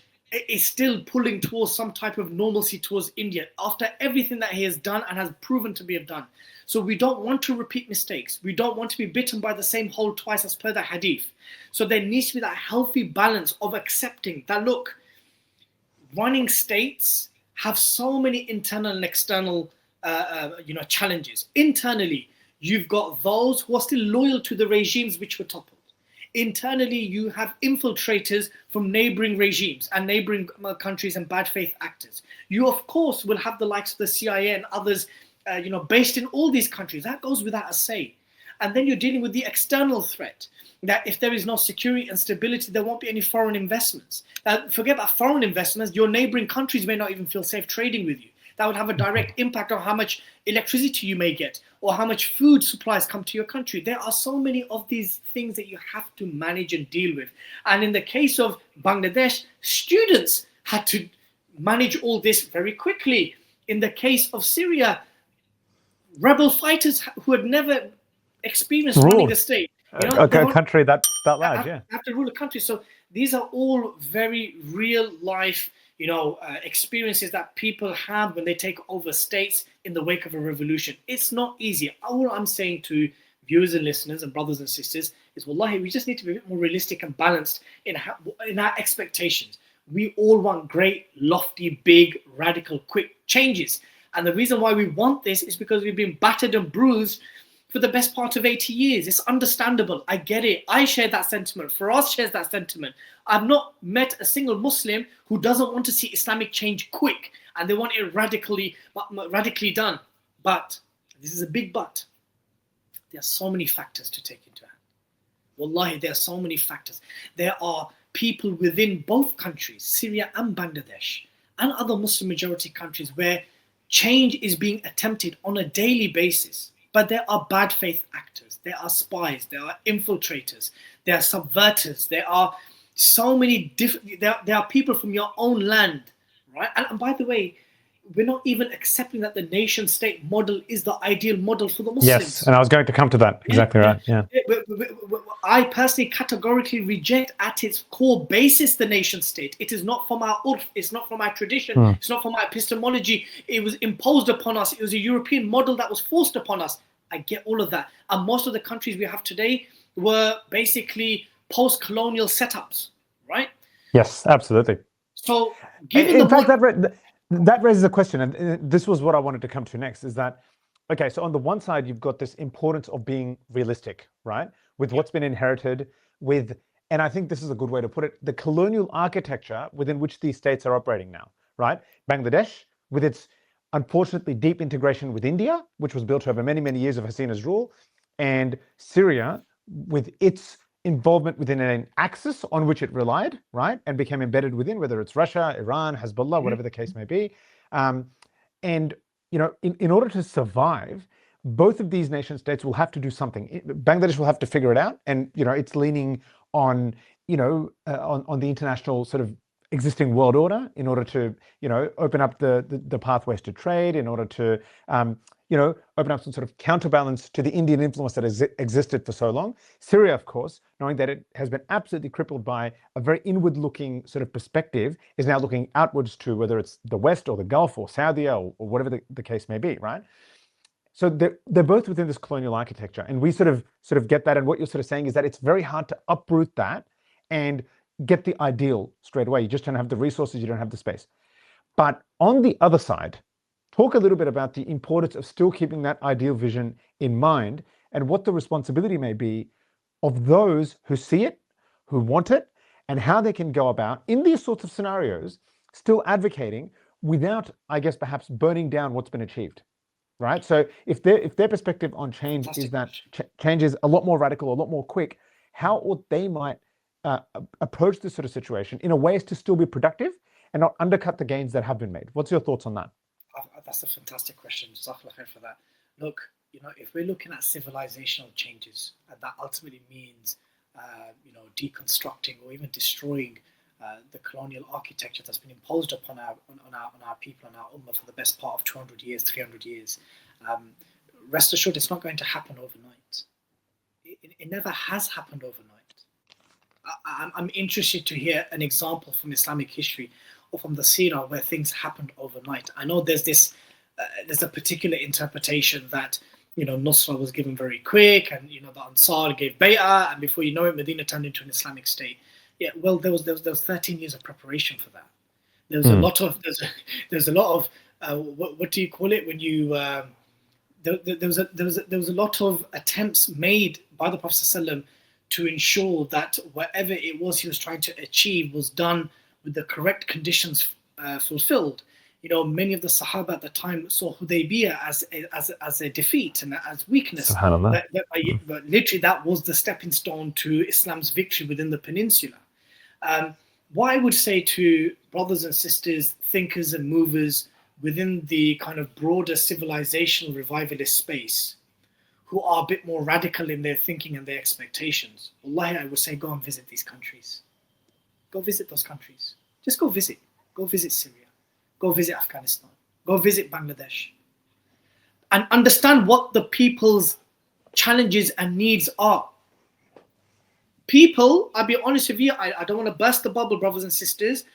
is still pulling towards some type of normalcy towards India after everything that he has done and has proven to be done. So we don't want to repeat mistakes. We don't want to be bitten by the same hole twice, as per the hadith. So there needs to be that healthy balance of accepting that, look, running states have so many internal and external challenges. Internally, you've got those who are still loyal to the regimes which were toppled. Internally, you have infiltrators from neighboring regimes and neighboring countries and bad faith actors. You, of course, will have the likes of the CIA and others, based in all these countries. That goes without a say. And then you're dealing with the external threat, that if there is no security and stability, there won't be any foreign investments. Forget about foreign investments, your neighboring countries may not even feel safe trading with you. That would have a direct impact on how much electricity you may get or how much food supplies come to your country. There are so many of these things that you have to manage and deal with. And in the case of Bangladesh, students had to manage all this very quickly. In the case of Syria, rebel fighters who had never experienced running a state. A country that large, have to rule a country. So these are all very real life, experiences that people have when they take over states in the wake of a revolution. It's not easy. All I'm saying to viewers and listeners and brothers and sisters is, wallahi, we just need to be a bit more realistic and balanced in our expectations. We all want great, lofty, big, radical, quick changes. And the reason why we want this is because we've been battered and bruised for the best part of 80 years. It's understandable. I get it. I share that sentiment. Faraz shares that sentiment. I've not met a single Muslim who doesn't want to see Islamic change quick and they want it radically done. But, this is a big but, there are so many factors to take into account. Wallahi, there are so many factors. There are people within both countries, Syria and Bangladesh, and other Muslim majority countries where change is being attempted on a daily basis. But there are bad faith actors, there are spies, there are infiltrators, there are subverters, there are so many different, there are people from your own land, right? And by the way, we're not even accepting that the nation state model is the ideal model for the Muslims. Yes, and I was going to come to that. Exactly right. Yeah. I personally categorically reject at its core basis the nation state. It is not from our urf, it's not from our tradition, it's not from our epistemology. It was imposed upon us. It was a European model that was forced upon us. I get all of that. And most of the countries we have today were basically post-colonial setups, right? Yes, absolutely. So, given in fact, that raises a question, and this was what I wanted to come to next, is that, okay, so on the one side, you've got this importance of being realistic, right? With what's been inherited, and I think this is a good way to put it, the colonial architecture within which these states are operating now, right? Bangladesh, with its unfortunately deep integration with India, which was built over many, many years of Hasina's rule, and Syria, with its involvement within an axis on which it relied, right, and became embedded within, whether it's Russia, Iran, Hezbollah, whatever the case may be. And, in order to survive, both of these nation states will have to do something. Bangladesh will have to figure it out, and, it's leaning on, on the international sort of existing world order in order to, open up the pathways to trade, in order to, open up some sort of counterbalance to the Indian influence that has existed for so long. Syria, of course, knowing that it has been absolutely crippled by a very inward-looking sort of perspective, is now looking outwards to whether it's the West or the Gulf or Saudi or whatever the case may be, right? So they're both within this colonial architecture, and we sort of get that. And what you're sort of saying is that it's very hard to uproot that and get the ideal straight away. You just don't have the resources, you don't have the space. But on the other side, talk a little bit about the importance of still keeping that ideal vision in mind and what the responsibility may be of those who see it, who want it, and how they can go about in these sorts of scenarios, still advocating without, I guess, perhaps burning down what's been achieved, right? So if their perspective on change is that change is a lot more radical, a lot more quick, how ought they might approach this sort of situation in a way as to still be productive and not undercut the gains that have been made? What's your thoughts on that? That's a fantastic question. Jazakallah khair for that. Look, if we're looking at civilizational changes, and that ultimately means, deconstructing or even destroying the colonial architecture that's been imposed upon our people and our ummah for the best part of 200 years, 300 years, rest assured it's not going to happen overnight. It never has happened overnight. I'm interested to hear an example from Islamic history or from the Seerah where things happened overnight. I know there's a particular interpretation that, Nusra was given very quick, and, the Ansar gave bay'ah, and before you know it, Medina turned into an Islamic state. Yeah, well, there was 13 years of preparation for that. There's a lot of, what do you call it when you, there was a lot of attempts made by the Prophet ﷺ to ensure that whatever it was he was trying to achieve was done with the correct conditions fulfilled. many of the Sahaba at the time saw Hudaybiyah as a defeat and as weakness. SubhanAllah. But literally, that was the stepping stone to Islam's victory within the peninsula. What I would say to brothers and sisters, thinkers and movers within the kind of broader civilizational revivalist space, who are a bit more radical in their thinking and their expectations, wallahi, I would say go and visit these countries. Go visit those countries. Just go visit. Go visit Syria. Go visit Afghanistan. Go visit Bangladesh. And understand what the people's challenges and needs are. People, I'll be honest with you, I don't want to burst the bubble, brothers and sisters,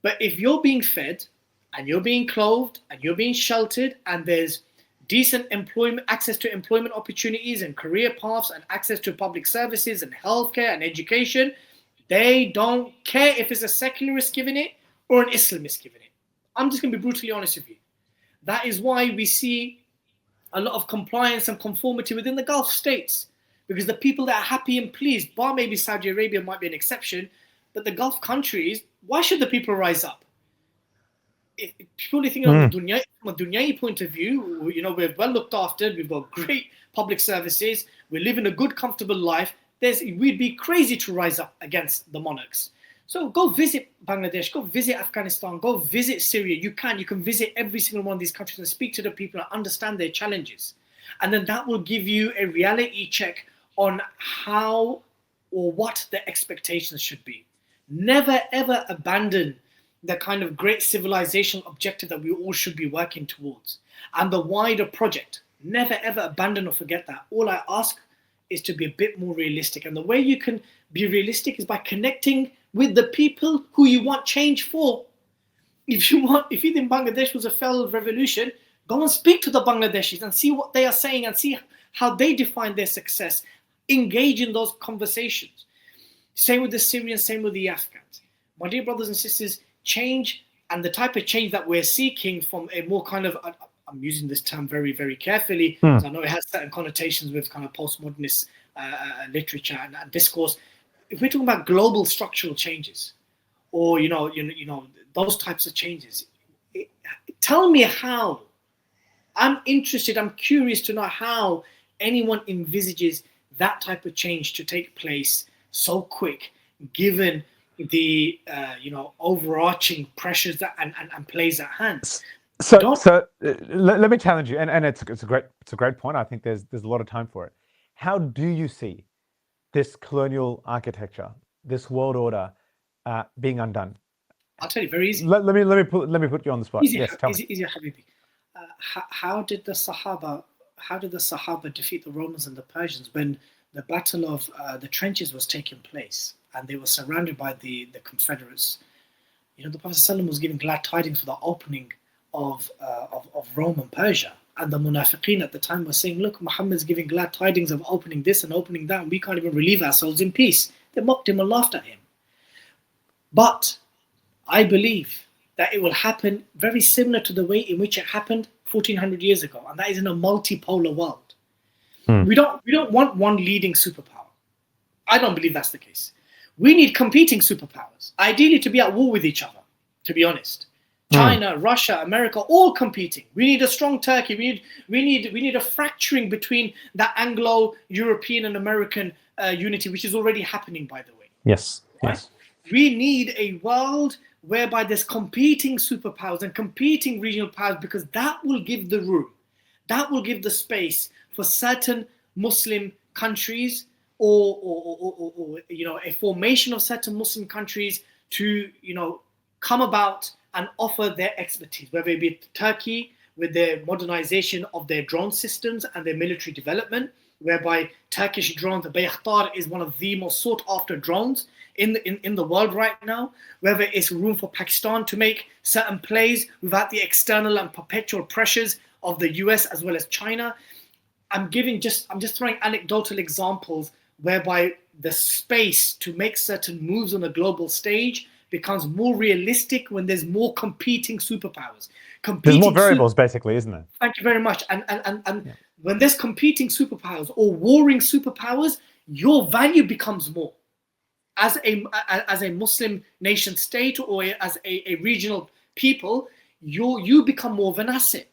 but if you're being fed and you're being clothed and you're being sheltered and there's decent employment, access to employment opportunities and career paths and access to public services and healthcare and education, they don't care if it's a secularist giving it or an Islamist giving it. I'm just going to be brutally honest with you. That is why we see a lot of compliance and conformity within the Gulf states, because the people that are happy and pleased, bar maybe Saudi Arabia might be an exception, but the Gulf countries, why should the people rise up? If purely thinking from a dunyai point of view, we're well looked after, we've got great public services, we're living a good, comfortable life. We'd be crazy to rise up against the monarchs. So go visit Bangladesh, go visit Afghanistan, go visit Syria. You can visit every single one of these countries and speak to the people and understand their challenges. And then that will give you a reality check on how or what the expectations should be. Never ever abandon the kind of great civilizational objective that we all should be working towards. And the wider project, never ever abandon or forget that. All I ask is to be a bit more realistic. And the way you can be realistic is by connecting with the people who you want change for. If you think Bangladesh was a failed revolution, go and speak to the Bangladeshis and see what they are saying and see how they define their success. Engage in those conversations. Same with the Syrians, same with the Afghans. My dear brothers and sisters, change and the type of change that we're seeking from a more kind of, I'm using this term very, very carefully, because I know it has certain connotations with kind of postmodernist literature and discourse. If we're talking about global structural changes, or those types of changes, tell me how. I'm interested. I'm curious to know how anyone envisages that type of change to take place so quick, given the overarching pressures and plays at hand. So let me challenge you, and it's a great point. I think there's a lot of time for it. How do you see this colonial architecture, this world order, being undone? I'll tell you, very easy. Let me put you on the spot. Easier, yes, tell me. Easier, Habibi. How did the Sahaba defeat the Romans and the Persians when the battle of the trenches was taking place and they were surrounded by the Confederates? The Prophet ﷺ was giving glad tidings for the opening of Rome and Persia, and the Munafiqeen at the time were saying, look, Muhammad's giving glad tidings of opening this and opening that, and we can't even relieve ourselves in peace. They mocked him and laughed at him. But I believe that it will happen very similar to the way in which it happened 1400 years ago, and that is in a multipolar world. We don't want one leading superpower. I don't believe that's the case. We need competing superpowers, ideally to be at war with each other, to be honest. China, Russia, America, all competing. We need a strong Turkey. We need a fracturing between the Anglo-European and American unity, which is already happening, by the way. Yes. Right? Yes. We need a world whereby there's competing superpowers and competing regional powers, because that will give the room, that will give the space for certain Muslim countries or a formation of certain Muslim countries to come about and offer their expertise, whether it be Turkey with their modernization of their drone systems and their military development, whereby Turkish drones, the Bayraktar, is one of the most sought after drones in the world right now, whether it's room for Pakistan to make certain plays without the external and perpetual pressures of the US as well as China. I'm just throwing anecdotal examples whereby the space to make certain moves on the global stage becomes more realistic when there's more competing superpowers. There's more variables, basically, isn't there? Thank you very much. And when there's competing superpowers or warring superpowers, your value becomes more. As a Muslim nation state or as a regional people, you become more of an asset,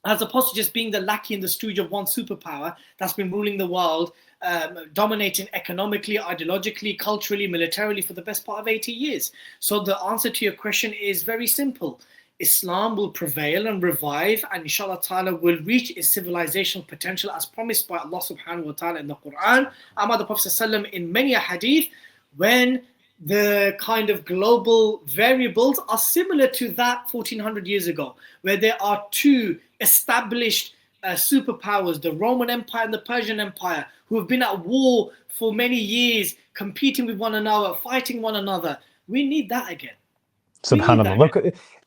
as opposed to just being the lackey and the stooge of one superpower that's been ruling the world, dominating economically, ideologically, culturally, militarily for the best part of 80 years. So the answer to your question is very simple. Islam will prevail and revive, and inshallah ta'ala will reach its civilizational potential as promised by Allah subhanahu wa ta'ala in the Quran, and by the Prophet ﷺ in many a hadith, when the kind of global variables are similar to that 1400 years ago, where there are two established superpowers, the Roman Empire and the Persian Empire, who have been at war for many years, competing with one another, fighting one another. We need that again. SubhanAllah. Look,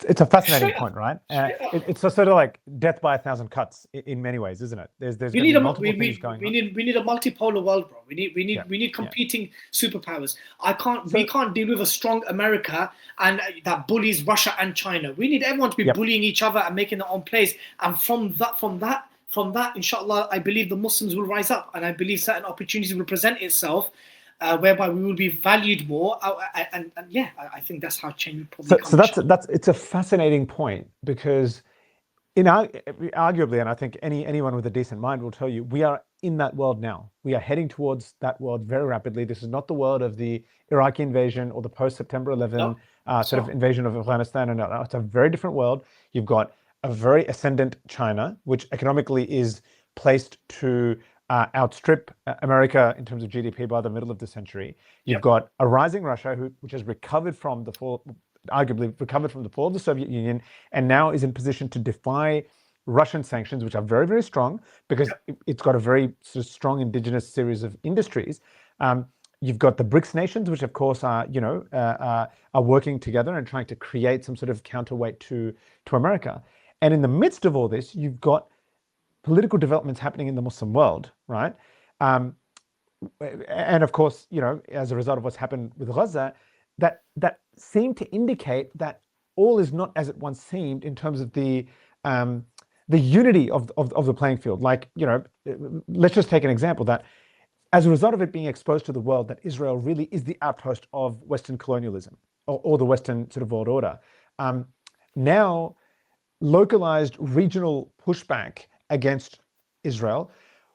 it's a fascinating point, right? It's a sort of like death by a thousand cuts in many ways, isn't it? There's we need multiple things going on. We need a multipolar world, bro. We need competing superpowers. We can't deal with a strong America and that bullies Russia and China. We need everyone to be bullying each other and making their own place. And from that, inshallah, I believe the Muslims will rise up, and I believe certain opportunities will present itself. Whereby we will be valued more, and I think that's how change will probably come. So it's a fascinating point, because arguably, and I think anyone with a decent mind will tell you, we are in that world now. We are heading towards that world very rapidly. This is not the world of the Iraqi invasion or the post-September 11 sort of invasion of Afghanistan. And it's a very different world. You've got a very ascendant China, which economically is placed to outstrip America in terms of GDP by the middle of the century. You've got a rising Russia, which has recovered from the fall, arguably recovered from the fall of the Soviet Union, and now is in position to defy Russian sanctions, which are very, very strong, because it's got a very sort of strong indigenous series of industries. You've got the BRICS nations, which of course are working together and trying to create some sort of counterweight to America. And in the midst of all this, you've got political developments happening in the Muslim world, right? And of course, as a result of what's happened with Gaza, that seemed to indicate that all is not as it once seemed in terms of the unity of the playing field. Like, let's just take an example that as a result of it being exposed to the world, that Israel really is the outpost of Western colonialism or the Western sort of world order. Now, localized regional pushback against Israel,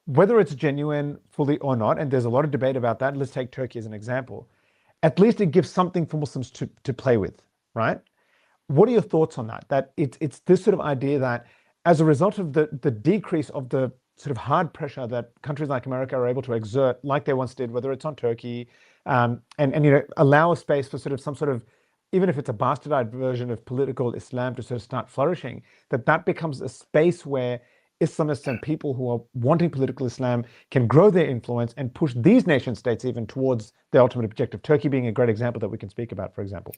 whether it's genuine fully or not, and there's a lot of debate about that. Let's take Turkey as an example. At least it gives something for Muslims to play with, right? What are your thoughts on that? That it's this sort of idea that as a result of the decrease of the sort of hard pressure that countries like America are able to exert, like they once did, whether it's on Turkey, and allow a space for sort of some sort of, even if it's a bastardized version of political Islam to sort of start flourishing, that becomes a space where Islamists and people who are wanting political Islam can grow their influence and push these nation states even towards the ultimate objective. Turkey being a great example that we can speak about, for example.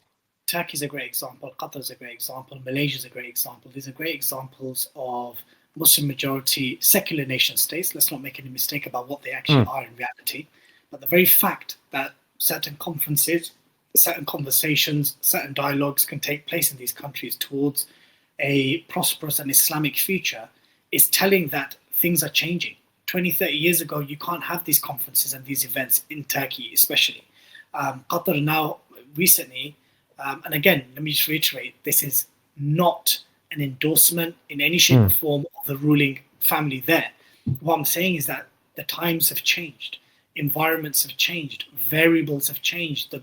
Turkey is a great example. Qatar is a great example. Malaysia is a great example. These are great examples of Muslim majority secular nation states. Let's not make any mistake about what they actually are in reality. But the very fact that certain conferences, certain conversations, certain dialogues can take place in these countries towards a prosperous and Islamic future is telling that things are changing. 20, 30 years ago, you can't have these conferences and these events in Turkey, especially. Qatar now, recently, and again, let me just reiterate, this is not an endorsement in any shape or form of the ruling family there. What I'm saying is that the times have changed, environments have changed, variables have changed, the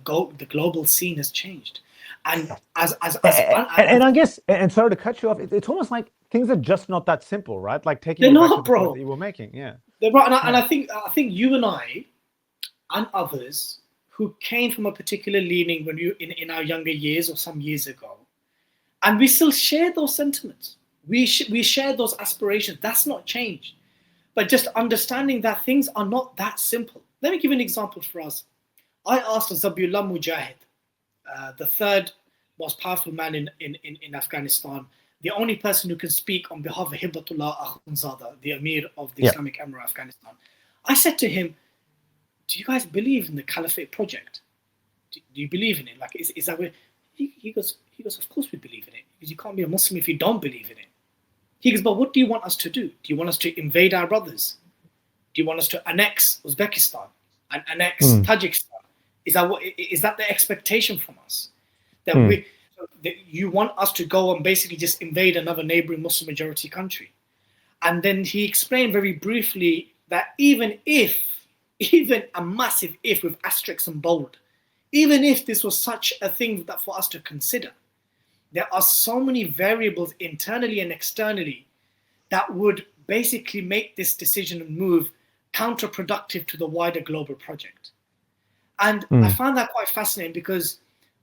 global scene has changed. And I guess, and sorry to cut you off, it's almost like things are just not that simple, right? Like taking they're it back not, to the bro. point that you were making, They're right, and I think you and I and others who came from a particular leaning when you in our younger years or some years ago, and we still share those sentiments. We share those aspirations. That's not changed, but just understanding that things are not that simple. Let me give you an example for us. I asked Zabiullah Mujahid, the third most powerful man in Afghanistan, the only person who can speak on behalf of Hibbatullah Akhundzada, the Emir of the Islamic Emirate of Afghanistan. I said to him, do you guys believe in the Caliphate project? Do you believe in it? Like, is that where... He goes, of course we believe in it. Because you can't be a Muslim if you don't believe in it. He goes, but what do you want us to do? Do you want us to invade our brothers? Do you want us to annex Uzbekistan and annex Tajikistan? Is that the expectation from us? That You want us to go and basically just invade another neighboring Muslim majority country. And then he explained very briefly that even a massive if with asterisks and bold, even if this was such a thing that for us to consider, there are so many variables internally and externally that would basically make this decision and move counterproductive to the wider global project. And I found that quite fascinating because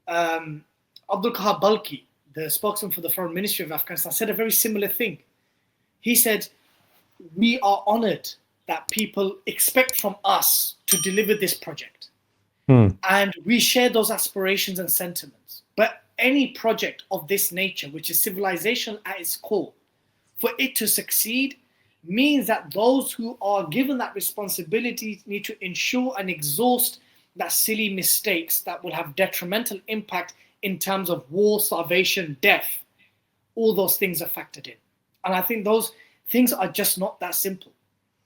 Abdul Kahar Balki, the spokesman for the Foreign Ministry of Afghanistan, said a very similar thing. He said, we are honored that people expect from us to deliver this project. And we share those aspirations and sentiments. But any project of this nature, which is civilization at its core, for it to succeed means that those who are given that responsibility need to ensure and exhaust that silly mistakes that will have detrimental impact in terms of war, starvation, death. All those things are factored in. And I think those things are just not that simple.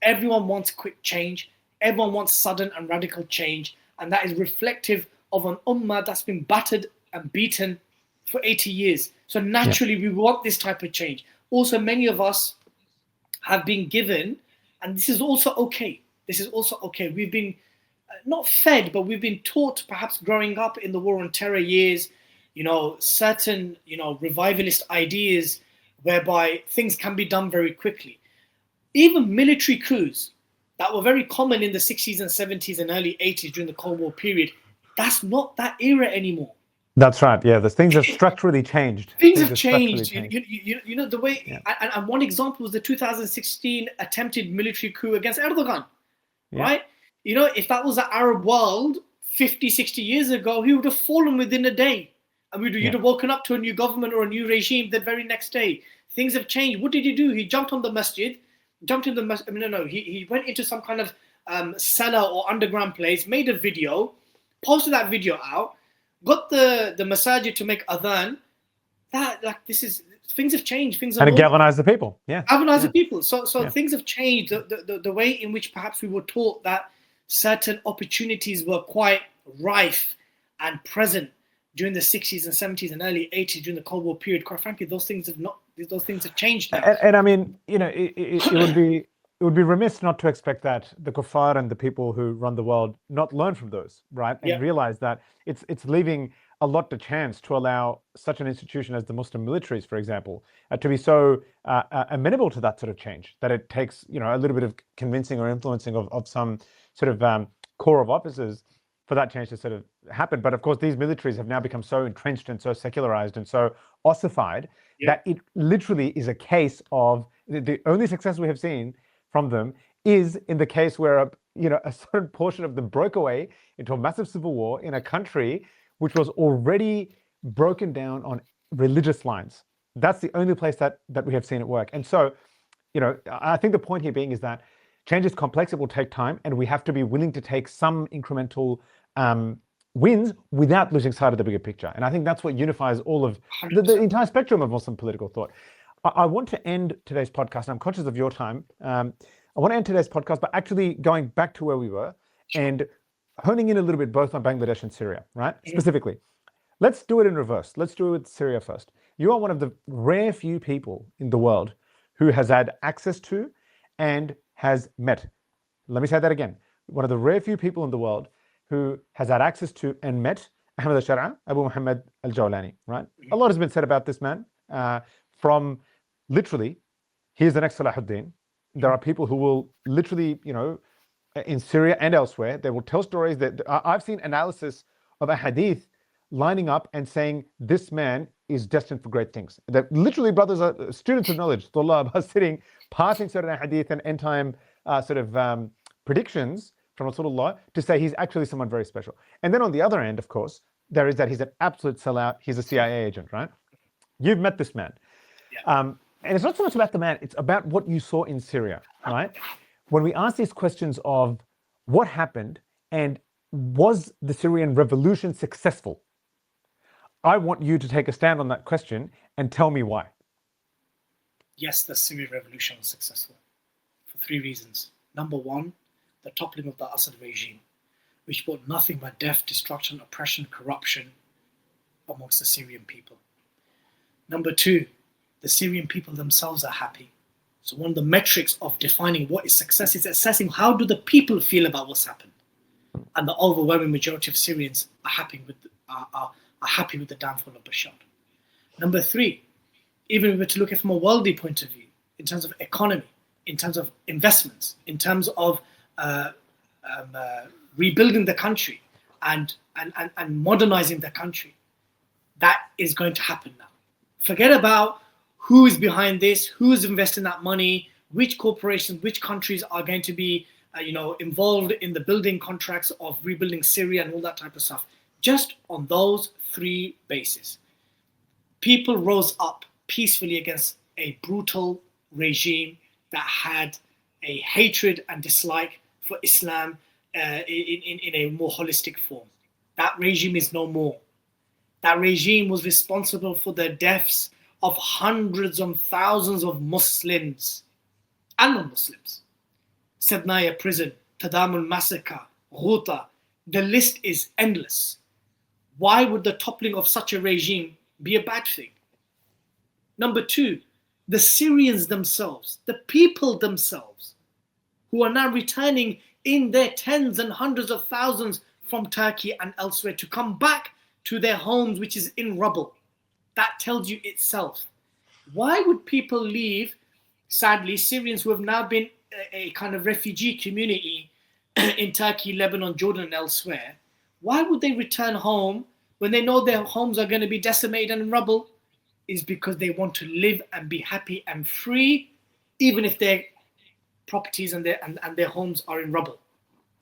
Everyone wants quick change. Everyone wants sudden and radical change. And that is reflective of an ummah that's been battered and beaten for 80 years. So naturally, we want this type of change. Also, many of us have been given, and this is also okay. This is also okay. We've been not fed, but we've been taught, perhaps growing up in the war on terror years, certain, revivalist ideas whereby things can be done very quickly. Even military coups that were very common in the 60s and 70s and early 80s during the Cold War period, that's not that era anymore. That's right. Yeah, the things have structurally changed. Things have changed. You know, the way, and one example was the 2016 attempted military coup against Erdogan, right? If that was the Arab world 50, 60 years ago, he would have fallen within a day. And you'd have woken up to a new government or a new regime the very next day. Things have changed. What did he do? He jumped on the masjid, he went into some kind of cellar or underground place, made a video, posted that video out, got the masajid to make adhan. Things have changed. Things are and it galvanized the people. Galvanized the people. So things have changed. The way in which perhaps we were taught that certain opportunities were quite rife and present during the 60s and 70s and early 80s during the Cold War period. Quite frankly, those things have changed now. And I mean, it would be remiss not to expect that the kuffar and the people who run the world not learn from those, right? And realize that it's leaving a lot to chance to allow such an institution as the Muslim militaries, for example, to be so amenable to that sort of change, that it takes, a little bit of convincing or influencing of some sort of core of officers for that change to sort of happen. But of course, these militaries have now become so entrenched and so secularized and so ossified that it literally is a case of the only success we have seen from them is in the case where a certain portion of them broke away into a massive civil war in a country which was already broken down on religious lines. That's the only place that we have seen it work. And so, I think the point here being is that change is complex, it will take time, and we have to be willing to take some incremental wins without losing sight of the bigger picture. And I think that's what unifies all of the entire spectrum of Muslim political thought. I want to end today's podcast, and I'm conscious of your time. I want to end today's podcast by actually going back to where we were and honing in a little bit both on Bangladesh and Syria, right? Specifically. Let's do it in reverse. Let's do it with Syria first. You are one of the rare few people in the world who has had access to and has met. Let me say that again. One of the rare few people in the world who has had access to and met Ahmed Al Shar'a, Abu Muhammad al-Jolani, right? A lot has been said about this man from literally, he's the next Salahuddin. There are people who will literally, in Syria and elsewhere, they will tell stories that I've seen analysis of a hadith lining up and saying this man is destined for great things. That literally brothers are students of knowledge, Tulab, are sitting, passing certain hadith and end time predictions from Rasulullah to say he's actually someone very special. And then on the other end, of course, there is that he's an absolute sellout. He's a CIA agent, right? You've met this man. And it's not so much about the man, it's about what you saw in Syria, right? When we ask these questions of what happened and was the Syrian revolution successful, I want you to take a stand on that question and tell me why. Yes, the Syrian revolution was successful for three reasons. Number one, the toppling of the Assad regime, which brought nothing but death, destruction, oppression, corruption, amongst the Syrian people. Number two, the Syrian people themselves are happy. So one of the metrics of defining what is success is assessing how do the people feel about what's happened. And the overwhelming majority of Syrians are happy with the downfall of Bashar. Number three, even if we were to look at it from a worldly point of view, in terms of economy, in terms of investments, in terms of rebuilding the country and modernizing the country, that is going to happen now. Forget about who is behind this, who is investing that money, which corporations, which countries are going to be involved in the building contracts of rebuilding Syria and all that type of stuff. Just on those three bases, people rose up peacefully against a brutal regime that had a hatred and dislike for Islam in a more holistic form. That regime is no more. That regime was responsible for the deaths of hundreds and thousands of Muslims and non-Muslims. Sednaya prison, Tadamul massacre, Ghouta, the list is endless. Why would the toppling of such a regime be a bad thing? Number two, the Syrians themselves, the people themselves, who are now returning in their tens and hundreds of thousands from Turkey and elsewhere to come back to their homes, which is in rubble. That tells you itself. Why would people leave, sadly, Syrians who have now been a kind of refugee community in Turkey, Lebanon, Jordan, and elsewhere, why would they return home when they know their homes are going to be decimated and in rubble? Is because they want to live and be happy and free, even if their properties and their homes are in rubble.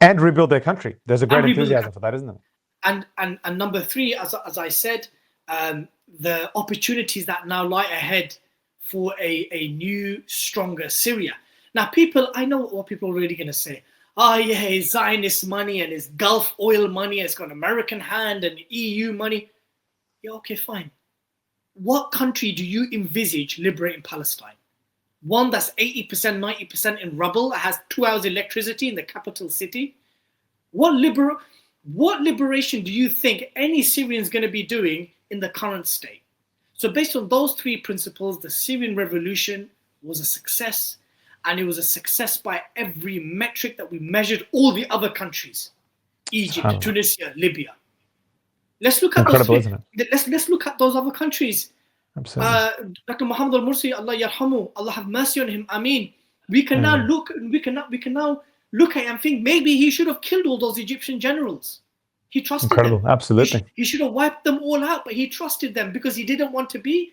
And rebuild their country. There's a great enthusiasm for that, isn't there? And number three, as I said, the opportunities that now lie ahead for a new, stronger Syria. Now, I know what people are really going to say. Oh, yeah, his Zionist money and his Gulf oil money, it's got American hand and EU money. Yeah, okay, fine. What country do you envisage liberating Palestine? One that's 80%, 90% in rubble, has 2 hours electricity in the capital city? What liberation do you think any Syrian is going to be doing in the current state? So based on those three principles, the Syrian revolution was a success, and it was a success by every metric that we measured all the other countries, Egypt, Tunisia, Libya. Let's look at let's look at those other countries. Absolutely. Dr. Muhammad al-Mursi, Allah yarhamu, Allah have mercy on him. I mean, we can now look at him and think maybe he should have killed all those Egyptian generals. He trusted them. Absolutely. He should have wiped them all out, but he trusted them because he didn't want to be.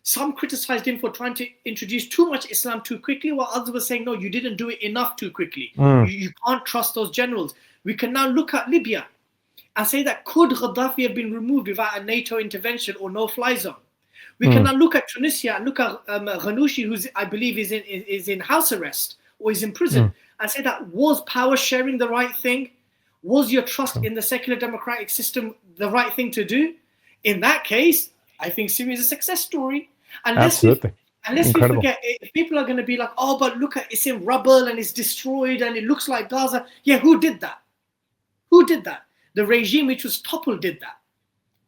Some criticized him for trying to introduce too much Islam too quickly, while others were saying, no, you didn't do it enough too quickly. You can't trust those generals. We can now look at Libya and say that could Gaddafi have been removed without a NATO intervention or no-fly zone? We can now look at Tunisia and look at Ghannouchi, who I believe is in house arrest or is in prison, and say that was power sharing the right thing? Was your trust in the secular democratic system the right thing to do? In that case, I think Syria is a success story. And Absolutely. Unless we forget, people are going to be like, oh, but look at it's in rubble and it's destroyed and it looks like Gaza. Yeah, who did that? Who did that? The regime which was toppled did that.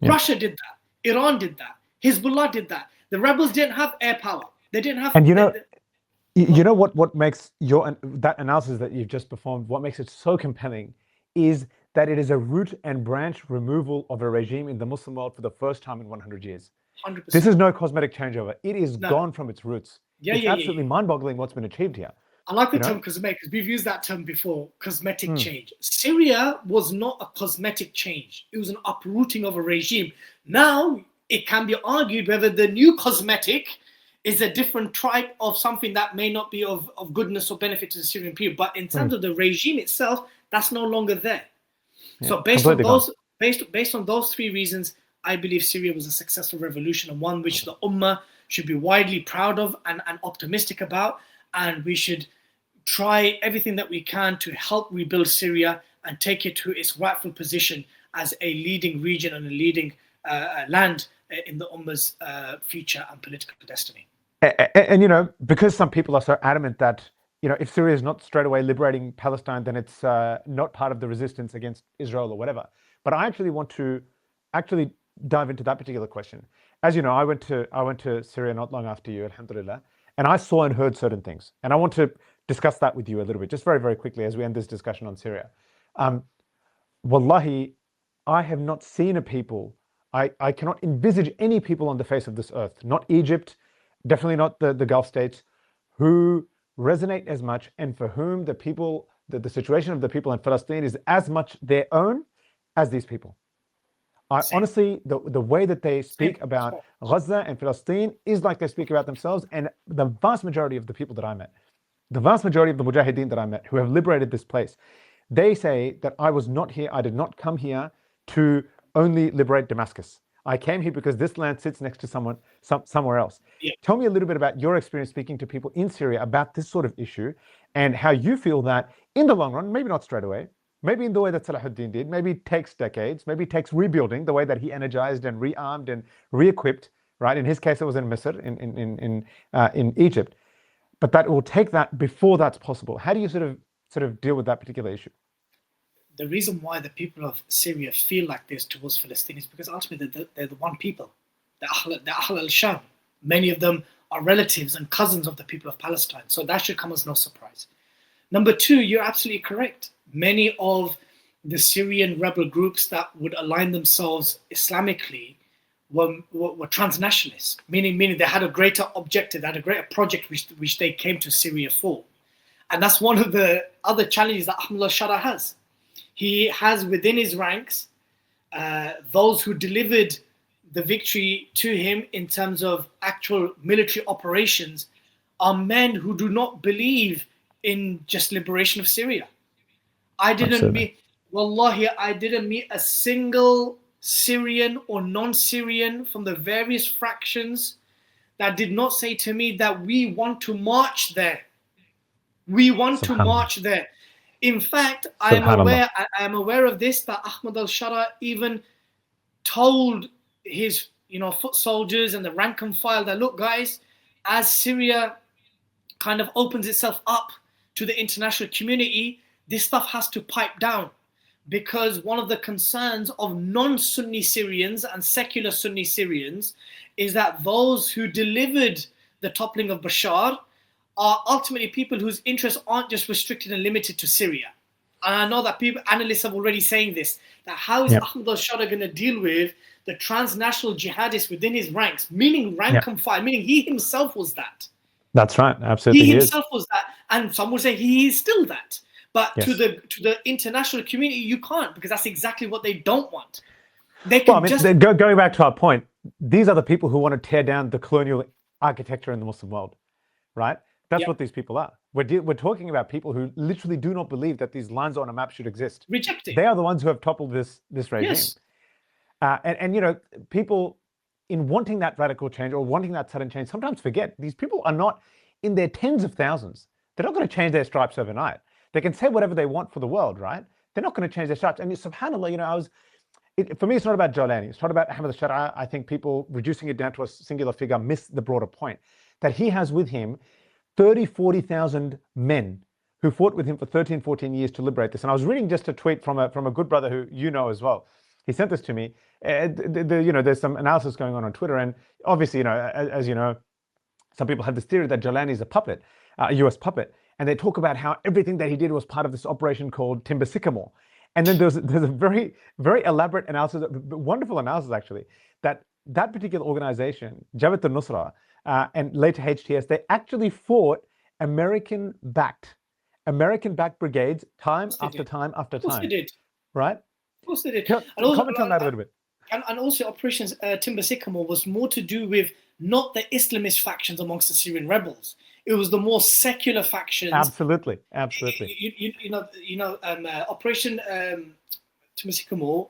Yeah. Russia did that. Iran did that. Hezbollah did that. The rebels didn't have air power. They didn't have. And you know what makes that analysis that you've just performed, what makes it so compelling is that it is a root and branch removal of a regime in the Muslim world for the first time in 100 years. 100%. This is no cosmetic changeover. It is gone from its roots. It's absolutely mind-boggling what's been achieved here. I like the term cosmetic because we've used that term before, cosmetic change. Syria was not a cosmetic change. It was an uprooting of a regime. Now, it can be argued whether the new cosmetic is a different type of something that may not be of goodness or benefit to the Syrian people. But in terms of the regime itself, that's no longer there. Yeah, so based on those three reasons, I believe Syria was a successful revolution and one which the Ummah should be widely proud of and optimistic about. And we should try everything that we can to help rebuild Syria and take it to its rightful position as a leading region and a leading land in the Ummah's future and political destiny. And because some people are so adamant that if Syria is not straight away liberating Palestine, then it's not part of the resistance against Israel or whatever. But I actually want to dive into that particular question. As you know, I went to Syria not long after you, alhamdulillah, and I saw and heard certain things. And I want to discuss that with you a little bit, just very, very quickly as we end this discussion on Syria. Wallahi, I have not seen a people, I cannot envisage any people on the face of this earth, not Egypt, definitely not the Gulf states, who resonate as much and for whom the situation of the people in Palestine is as much their own as these people. Honestly, the way that they speak about Gaza and Palestine is like they speak about themselves. And the vast majority of the people that I met, the vast majority of the mujahideen that I met who have liberated this place, they say that I was not here, I did not come here to only liberate Damascus. I came here because this land sits next to somewhere else. Yeah. Tell me a little bit about your experience speaking to people in Syria about this sort of issue and how you feel that in the long run, maybe not straight away, maybe in the way that Salahuddin did, maybe it takes decades, maybe it takes rebuilding, the way that he energized and rearmed and re-equipped, right? In his case, it was in Misr, in Egypt. But that will take that before that's possible. How do you sort of deal with that particular issue? The reason why the people of Syria feel like this towards Palestine is because ultimately they're the one people, the Ahl al-Sham. Many of them are relatives and cousins of the people of Palestine. So that should come as no surprise. Number two, you're absolutely correct. Many of the Syrian rebel groups that would align themselves Islamically were transnationalists, meaning they had a greater objective, they had a greater project which they came to Syria for. And that's one of the other challenges that Ahmed Al Shar'a has. He has within his ranks those who delivered the victory to him in terms of actual military operations are men who do not believe in just liberation of Syria. I didn't meet a single Syrian or non-Syrian from the various fractions that did not say to me that we want to march there. We want to march there. In fact, I am aware of this, that Ahmed Al Shar'a even told his foot soldiers and the rank and file that, look guys, as Syria kind of opens itself up to the international community, this stuff has to pipe down, because one of the concerns of non-Sunni Syrians and secular Sunni Syrians is that those who delivered the toppling of Bashar are ultimately people whose interests aren't just restricted and limited to Syria. And I know that analysts are already saying this, that how is Ahmed Al Shar'a going to deal with the transnational jihadists within his ranks, meaning rank and file, meaning he himself was that. That's right, absolutely. He himself was that, and some would say he is still that. But to the international community, you can't, because that's exactly what they don't want. They can going back to our point, these are the people who want to tear down the colonial architecture in the Muslim world, right? That's what these people are. We're talking about people who literally do not believe that these lines on a map should exist. Rejecting. They are the ones who have toppled this regime. Yes. And people in wanting that radical change or wanting that sudden change sometimes forget these people are not in their tens of thousands. They're not going to change their stripes overnight. They can say whatever they want for the world, right? They're not going to change their stripes. And subhanAllah, for me, it's not about Jolani. It's not about Ahmed Al Shar'a. I think people reducing it down to a singular figure miss the broader point that he has with him 40,000 men who fought with him for 13, 14 years to liberate this. And I was reading just a tweet from a good brother who you know as well. He sent this to me. There's some analysis going on Twitter, and obviously, as you know, some people have this theory that Jolani is a puppet, a US puppet, and they talk about how everything that he did was part of this operation called Timber Sycamore. And then there's a very, very elaborate analysis, wonderful analysis actually, that particular organization, Jabhat al-Nusra, and later HTS, they actually fought American-backed brigades time after time after time. Of course they did. Right? Of course they did. Comment on that a little bit. And also Operations Timber Sycamore was more to do with not the Islamist factions amongst the Syrian rebels. It was the more secular factions. Absolutely. Operation Timber Sycamore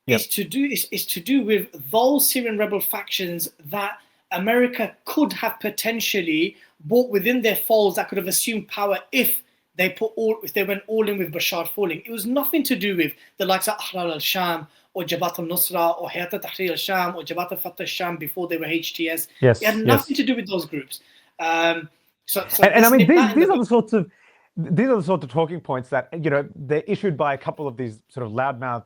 is to do with those Syrian rebel factions that America could have potentially brought within their folds, that could have assumed power if they went all in with Bashar falling. It was nothing to do with the likes of Ahrar al-Sham or Jabhat al-Nusra or Hayat al-Tahrir al-Sham or Jabhat al-Fatah al-Sham before they were HTS. Yes, it had nothing to do with those groups. These are the sorts of these are the sort of talking points that, they're issued by a couple of these sort of loudmouth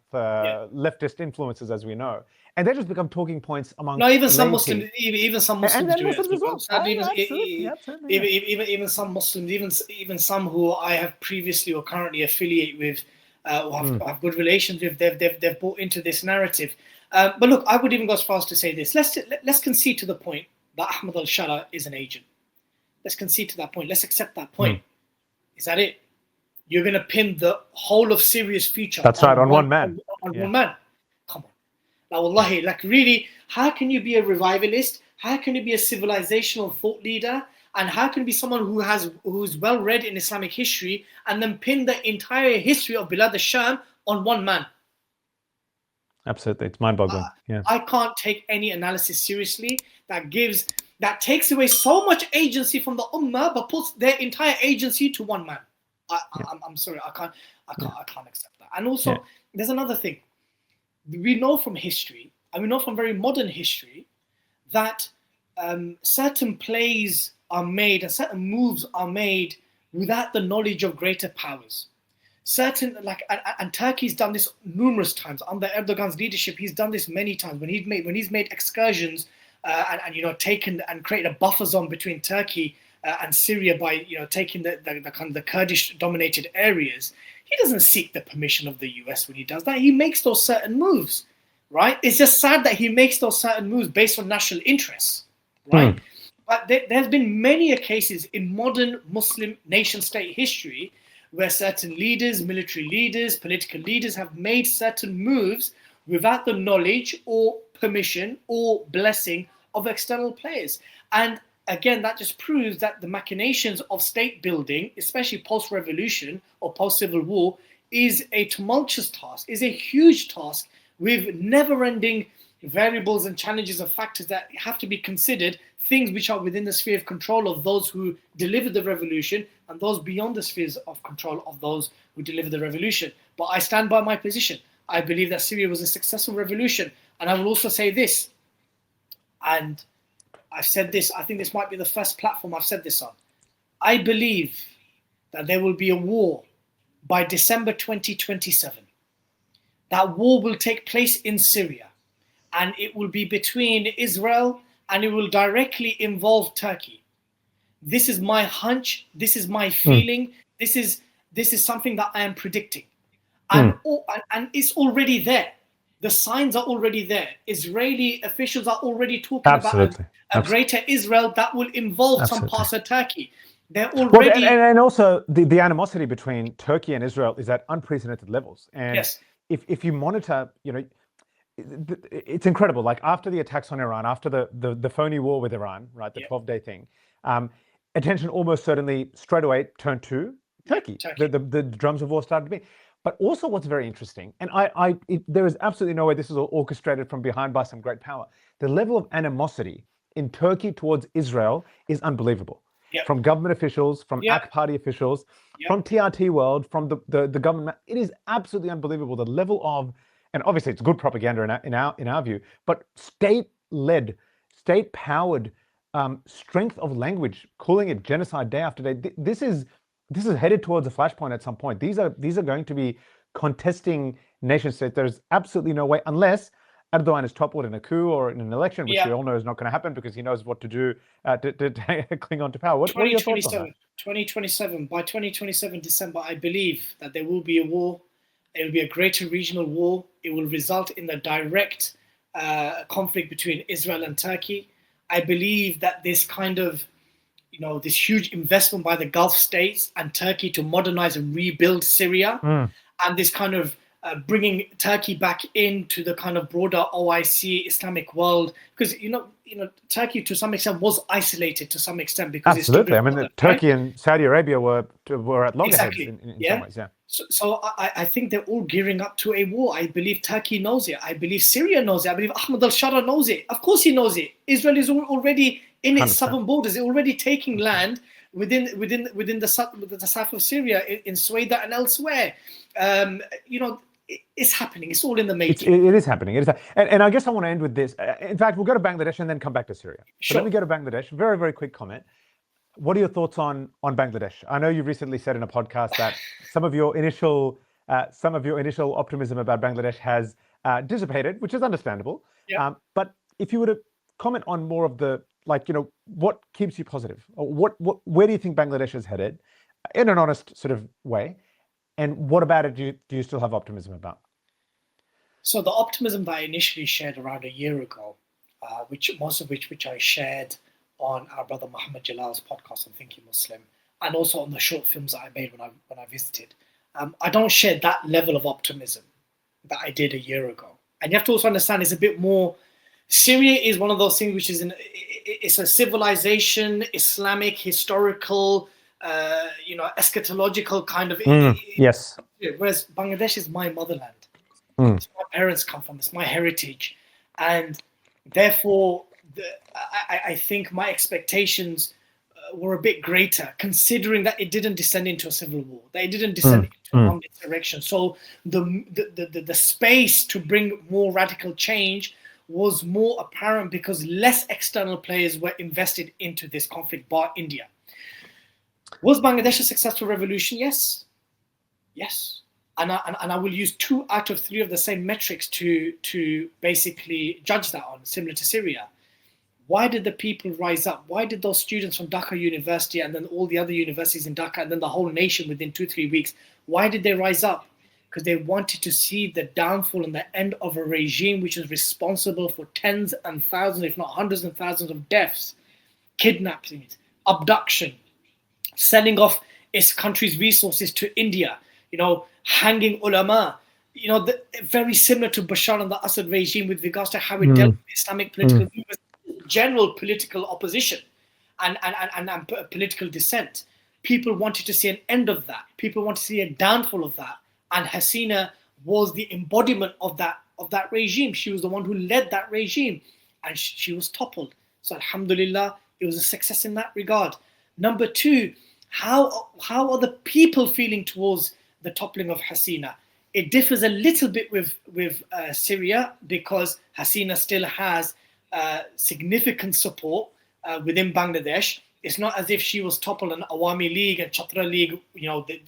leftist influences, as we know. And they just become talking points among even some Muslims, even some Muslims do it as well. Absolutely. Even some Muslims, even some who I have previously or currently affiliate with, or have good relations with, they've bought into this narrative. But look, I would even go as far as to say this. Let's concede to the point that Ahmed Al Shar'a is an agent. Let's concede to that point. Let's accept that point. Is that it? You're going to pin the whole of Syria's future. That's right, on one man. On one man. Come on. Now, wallahi, like really, how can you be a revivalist? How can you be a civilizational thought leader? And how can you be someone who's well read in Islamic history and then pin the entire history of Bilad al-Sham on one man? Absolutely, it's mind-boggling. I can't take any analysis seriously that takes away so much agency from the ummah, but puts their entire agency to one man. I'm sorry, I can't accept that. And also, there's another thing. We know from history, and we know from very modern history, that certain plays are made and certain moves are made without the knowledge of greater powers. And Turkey's done this numerous times under Erdogan's leadership. He's done this many times when he's made excursions and taken and created a buffer zone between Turkey and Syria by taking the kind of the Kurdish dominated areas. He doesn't seek the permission of the US when he does that. He makes those certain moves, right? It's just sad that he makes those certain moves based on national interests, right? But there's been many cases in modern Muslim nation-state history where certain leaders, military leaders, political leaders have made certain moves without the knowledge or permission or blessing of external players. And again, that just proves that the machinations of state building, especially post-revolution or post-civil war, is a tumultuous task, is a huge task with never-ending variables and challenges and factors that have to be considered, things which are within the sphere of control of those who delivered the revolution and those beyond the spheres of control of those who delivered the revolution. But I stand by my position. I believe that Syria was a successful revolution. And I will also say this, and I've said this, I think this might be the first platform I've said this on. I believe that there will be a war by December 2027. That war will take place in Syria, and it will be between Israel and it will directly involve Turkey. This is my hunch. This is my feeling. This is something that I am predicting. And it's already there. The signs are already there. Israeli officials are already talking about a greater Israel that will involve some parts of Turkey. They're already... and also the animosity between Turkey and Israel is at unprecedented levels. And if you monitor, it's incredible. Like after the attacks on Iran, after the phony war with Iran, right, the 12-day thing, attention almost certainly straight away turned to Turkey. The drums of war started to beat. But also what's very interesting, and there is absolutely no way this is all orchestrated from behind by some great power. The level of animosity in Turkey towards Israel is unbelievable. From government officials, from AK party officials, from TRT world, from the government. It is absolutely unbelievable. The level of, and obviously it's good propaganda in our view, but state-led, state-powered strength of language, calling it genocide day after day. This is headed towards a flashpoint at some point. These are going to be contesting nation states. There's absolutely no way, unless Erdogan is toppled in a coup or in an election, which we all know is not going to happen because he knows what to do to cling on to power. What are your thoughts on that? 2027. By 2027 December, I believe that there will be a war. It will be a greater regional war. It will result in the direct conflict between Israel and Turkey. I believe that this kind of this huge investment by the Gulf states and Turkey to modernize and rebuild Syria, and this kind of bringing Turkey back into the kind of broader OIC Islamic world, because Turkey to some extent was isolated to some extent because absolutely. I mean, Turkey and Saudi Arabia were at loggerheads in some ways. So I think they're all gearing up to a war. I believe Turkey knows it. I believe Syria knows it. I believe Ahmed Al Shar'a knows it. Of course he knows it. Israel is already in its 100%. Southern borders. They're already taking land within the south of Syria, in Sueda and elsewhere. It's happening. It's all in the making. It is happening. And I guess I want to end with this. In fact, we'll go to Bangladesh and then come back to Syria. So let me go to Bangladesh. Very, very quick comment. What are your thoughts on Bangladesh? I know you recently said in a podcast that some of your initial optimism about Bangladesh has dissipated, which is understandable. Yeah. But if you were to comment on more of the, what keeps you positive? Or where do you think Bangladesh is headed in an honest sort of way? And what about it do you still have optimism about? So the optimism that I initially shared around a year ago, which I shared on our brother Muhammad Jalal's podcast on Thinking Muslim, and also on the short films that I made when I visited, I don't share that level of optimism that I did a year ago. And you have to also understand it's a bit more. Syria is one of those things which is it's a civilization, Islamic, historical, eschatological kind of. Yes. Whereas Bangladesh is my motherland. It's where my parents come from. It's my heritage, and therefore, I think my expectations were a bit greater, considering that it didn't descend into a civil war. That it didn't descend into a armed insurrection. So the space to bring more radical change was more apparent because less external players were invested into this conflict, bar India. Was Bangladesh a successful revolution? Yes. And I will use 2 out of 3 of the same metrics to basically judge that on, similar to Syria. Why did the people rise up? Why did those students from Dhaka University and then all the other universities in Dhaka and then the whole nation within 2-3 weeks, why did they rise up? Because they wanted to see the downfall and the end of a regime which was responsible for tens and thousands, if not hundreds and thousands of deaths, kidnappings, abduction, selling off its country's resources to India, hanging ulama, very similar to Bashar and the Assad regime with regards to how it dealt with Islamic political movements, general political opposition and political dissent. People wanted to see an end of that. People wanted to see a downfall of that. And Hasina was the embodiment of that regime. She was the one who led that regime, and she was toppled. So alhamdulillah, it was a success in that regard. Number 2, how are the people feeling towards the toppling of Hasina? It differs a little bit with Syria because Hasina still has significant support within Bangladesh. It's not as if she was toppled and Awami League and Chatra League,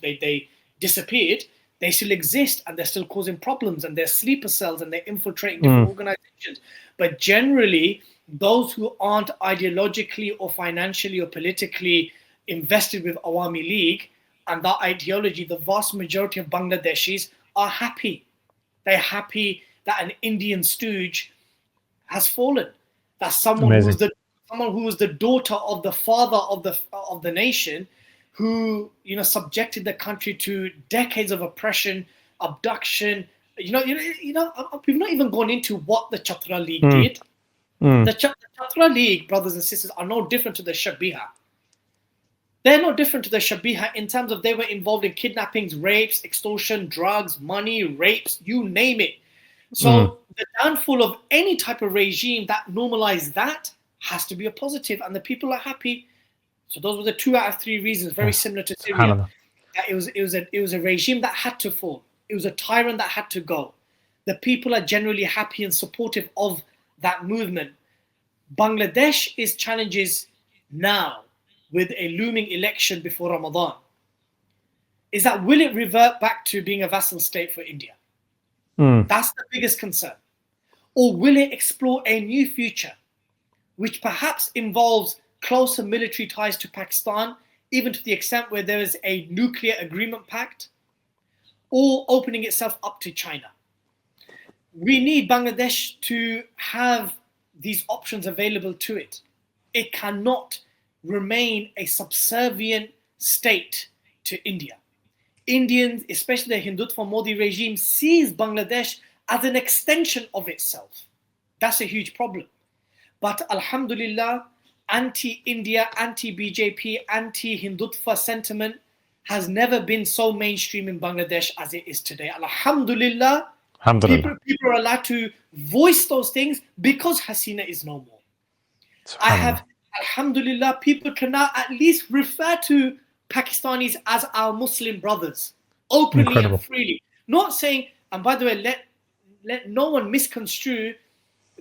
they disappeared. They still exist and they're still causing problems and they're sleeper cells and they're infiltrating different organizations. But generally, those who aren't ideologically or financially or politically invested with Awami League and that ideology, the vast majority of Bangladeshis are happy. They're happy that an Indian stooge has fallen. That someone who was the daughter of the father of the nation, who subjected the country to decades of oppression, abduction. We've not even gone into what the Chatra League did. The Chatra League, brothers and sisters, are no different to the Shabiha. They're no different to the Shabiha in terms of they were involved in kidnappings, rapes, extortion, drugs, money, rapes, you name it. So the downfall of any type of regime that normalized that has to be a positive, and the people are happy. So those were the 2 out of 3 reasons, very similar to Syria. It was a regime that had to fall. It was a tyrant that had to go. The people are generally happy and supportive of that movement. Bangladesh is challenges now with a looming election before Ramadan. Is that will it revert back to being a vassal state for India? That's the biggest concern. Or will it explore a new future, which perhaps involves closer military ties to Pakistan, even to the extent where there is a nuclear agreement pact, or opening itself up to China? We need Bangladesh to have these options available to it. It cannot remain a subservient state to India. Indians, especially the Hindutva Modi regime, sees Bangladesh as an extension of itself. That's a huge problem. But alhamdulillah, anti-India, anti-BJP, anti-Hindutva sentiment has never been so mainstream in Bangladesh as it is today. Alhamdulillah, people are allowed to voice those things because Hasina is no more. Alhamdulillah, people can now at least refer to Pakistanis as our Muslim brothers, openly and freely. Not saying, and by the way, let no one misconstrue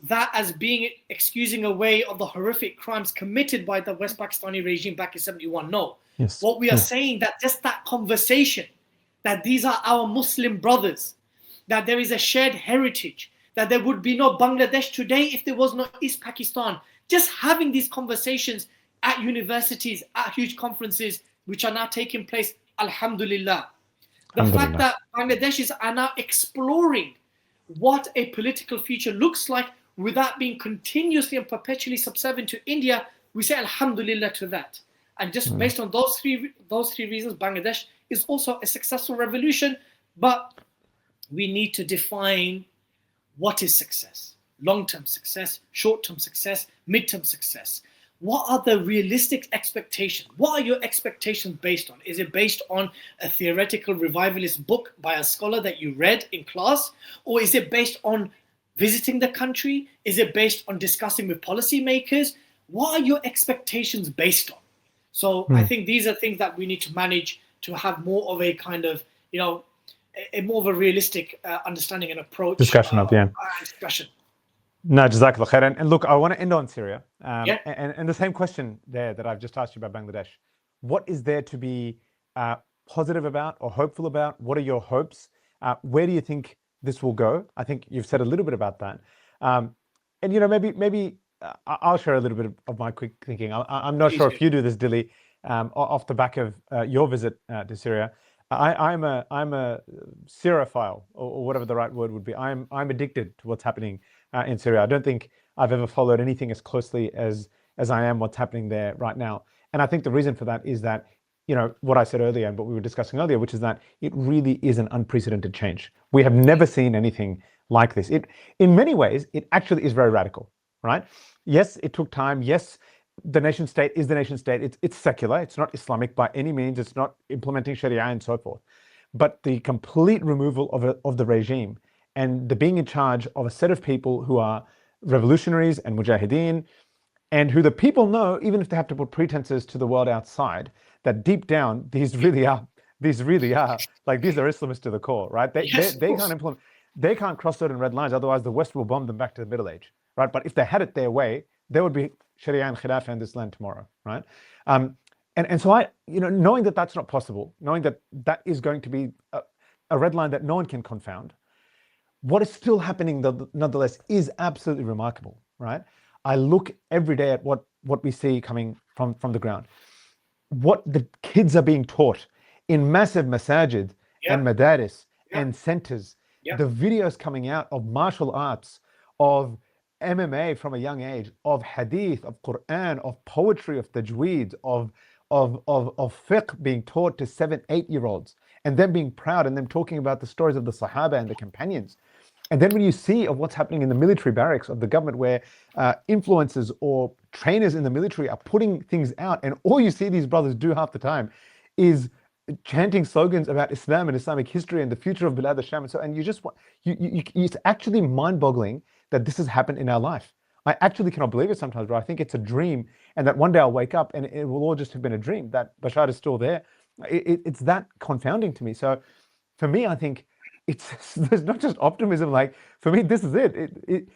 that as being excusing away of the horrific crimes committed by the West Pakistani regime back in 71. No. Yes. What we are saying, that just that conversation, that these are our Muslim brothers, that there is a shared heritage, that there would be no Bangladesh today if there was no East Pakistan. Just having these conversations at universities, at huge conferences, which are now taking place, alhamdulillah. The fact that Bangladeshis are now exploring what a political future looks like without being continuously and perpetually subservient to India, we say alhamdulillah to that. And just based on those three reasons, Bangladesh is also a successful revolution. But we need to define what is success: long-term success, short-term success, mid-term success. What are the realistic expectations? What are your expectations based on? Is it based on a theoretical revivalist book by a scholar that you read in class? Or is it based on visiting the country? Is it based on discussing with policymakers? What are your expectations based on? So I think these are things that we need to manage to have more of a kind of, a more of a realistic understanding and approach. Discussion. No, Jazakallah khair. And look, I want to end on Syria. And the same question there that I've just asked you about Bangladesh. What is there to be positive about or hopeful about? What are your hopes? Where do you think this will go? I think you've said a little bit about that. And, maybe I'll share a little bit of my quick thinking. I'm not sure if you do this, Dilly, off the back of your visit to Syria. I'm a Syrophile, or whatever the right word would be. I'm addicted to what's happening in Syria. I don't think I've ever followed anything as closely as I am what's happening there right now. And I think the reason for that is that, what I said earlier and what we were discussing earlier, which is that it really is an unprecedented change. We have never seen anything like this. In many ways, it actually is very radical, right? Yes, it took time. Yes, the nation state is the nation state. It's secular. It's not Islamic by any means. It's not implementing Sharia and so forth. But the complete removal of the regime and the being in charge of a set of people who are revolutionaries and mujahideen, and who the people know, even if they have to put pretenses to the world outside, that deep down these really are like, these are Islamists to the core, right? They can't implement. They can't cross certain red lines, otherwise the West will bomb them back to the Middle Age, right? But if they had it their way, there would be Sharia and Khilafah in this land tomorrow, right? And so I, knowing that that's not possible, knowing that that is going to be a red line that no one can confound, what is still happening nonetheless is absolutely remarkable, right? I look every day at what we see coming from the ground, what the kids are being taught in massive masajid and madaris and centers, the videos coming out of martial arts, of MMA from a young age, of hadith, of Quran, of poetry, of tajweed, of fiqh being taught to 7-8-year-olds, and them being proud and them talking about the stories of the Sahaba and the companions. And then when you see of what's happening in the military barracks of the government, where influencers or trainers in the military are putting things out, and all you see these brothers do half the time is chanting slogans about Islam and Islamic history and the future of Bilad al-Sham. And so, and it's actually mind-boggling that this has happened in our life. I actually cannot believe it sometimes, but I think it's a dream, and that one day I'll wake up and it will all just have been a dream, that Bashar is still there. It's that confounding to me. So for me, I think there's not just optimism. Like, for me, this is it.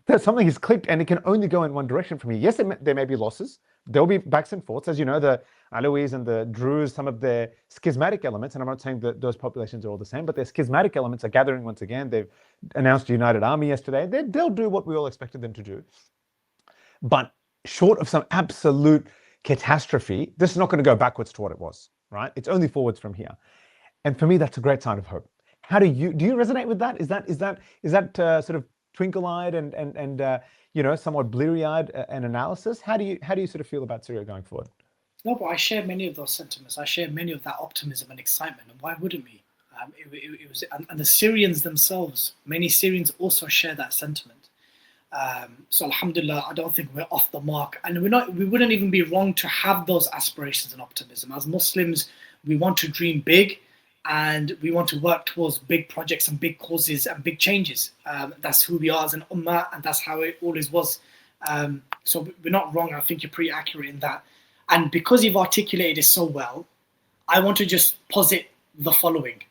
There's something has clicked, and it can only go in one direction for me. Yes, there may be losses. There will be backs and forths. As you know, the Alawis and the Druze, some of their schismatic elements, and I'm not saying that those populations are all the same, but their schismatic elements are gathering once again. They've announced a united army yesterday. They'll do what we all expected them to do. But short of some absolute catastrophe, this is not going to go backwards to what it was, right? It's only forwards from here. And for me, that's a great sign of hope. How do you resonate with that? Is that sort of twinkle-eyed and somewhat bleary-eyed an analysis? How do you sort of feel about Syria going forward? No, but I share many of those sentiments. I share many of that optimism and excitement. And why wouldn't we? It was, and the Syrians themselves, many Syrians also share that sentiment. So alhamdulillah, I don't think we're off the mark, and we wouldn't even be wrong to have those aspirations and optimism. As Muslims, we want to dream big, and we want to work towards big projects and big causes and big changes. That's who we are as an ummah, and that's how it always was. So we're not wrong. I think you're pretty accurate in that. And because you've articulated it so well, I want to just posit the following.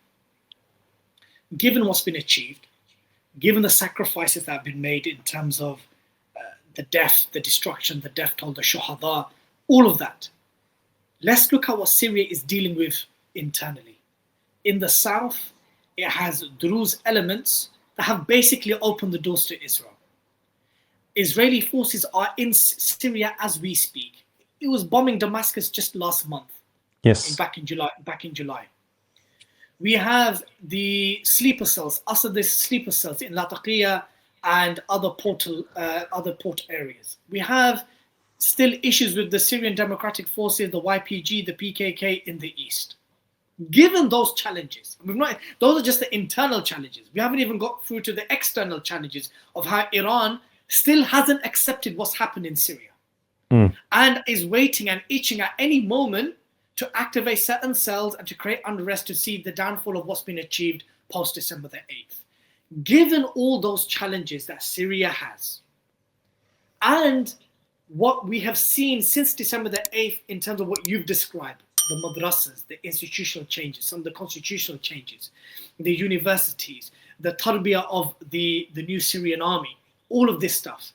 Given what's been achieved, given the sacrifices that have been made in terms of the death, the destruction, the death toll, the shuhada, all of that. Let's look at what Syria is dealing with internally. In the south, it has Druze elements that have basically opened the doors to Israel. Israeli forces are in Syria as we speak. It was bombing Damascus just last month. Yes. Back in July. We have the sleeper cells, Assad's sleeper cells in Latakia and other port areas. We have still issues with the Syrian Democratic Forces, the YPG, the PKK in the east. Given those challenges, those are just the internal challenges. We haven't even got through to the external challenges of how Iran still hasn't accepted what's happened in Syria and is waiting and itching at any moment to activate certain cells and to create unrest to see the downfall of what's been achieved post-December the 8th. Given all those challenges that Syria has, and what we have seen since December the 8th in terms of what you've described, the madrasas, the institutional changes, some of the constitutional changes, the universities, the tarbiyah of the new Syrian army, all of this stuff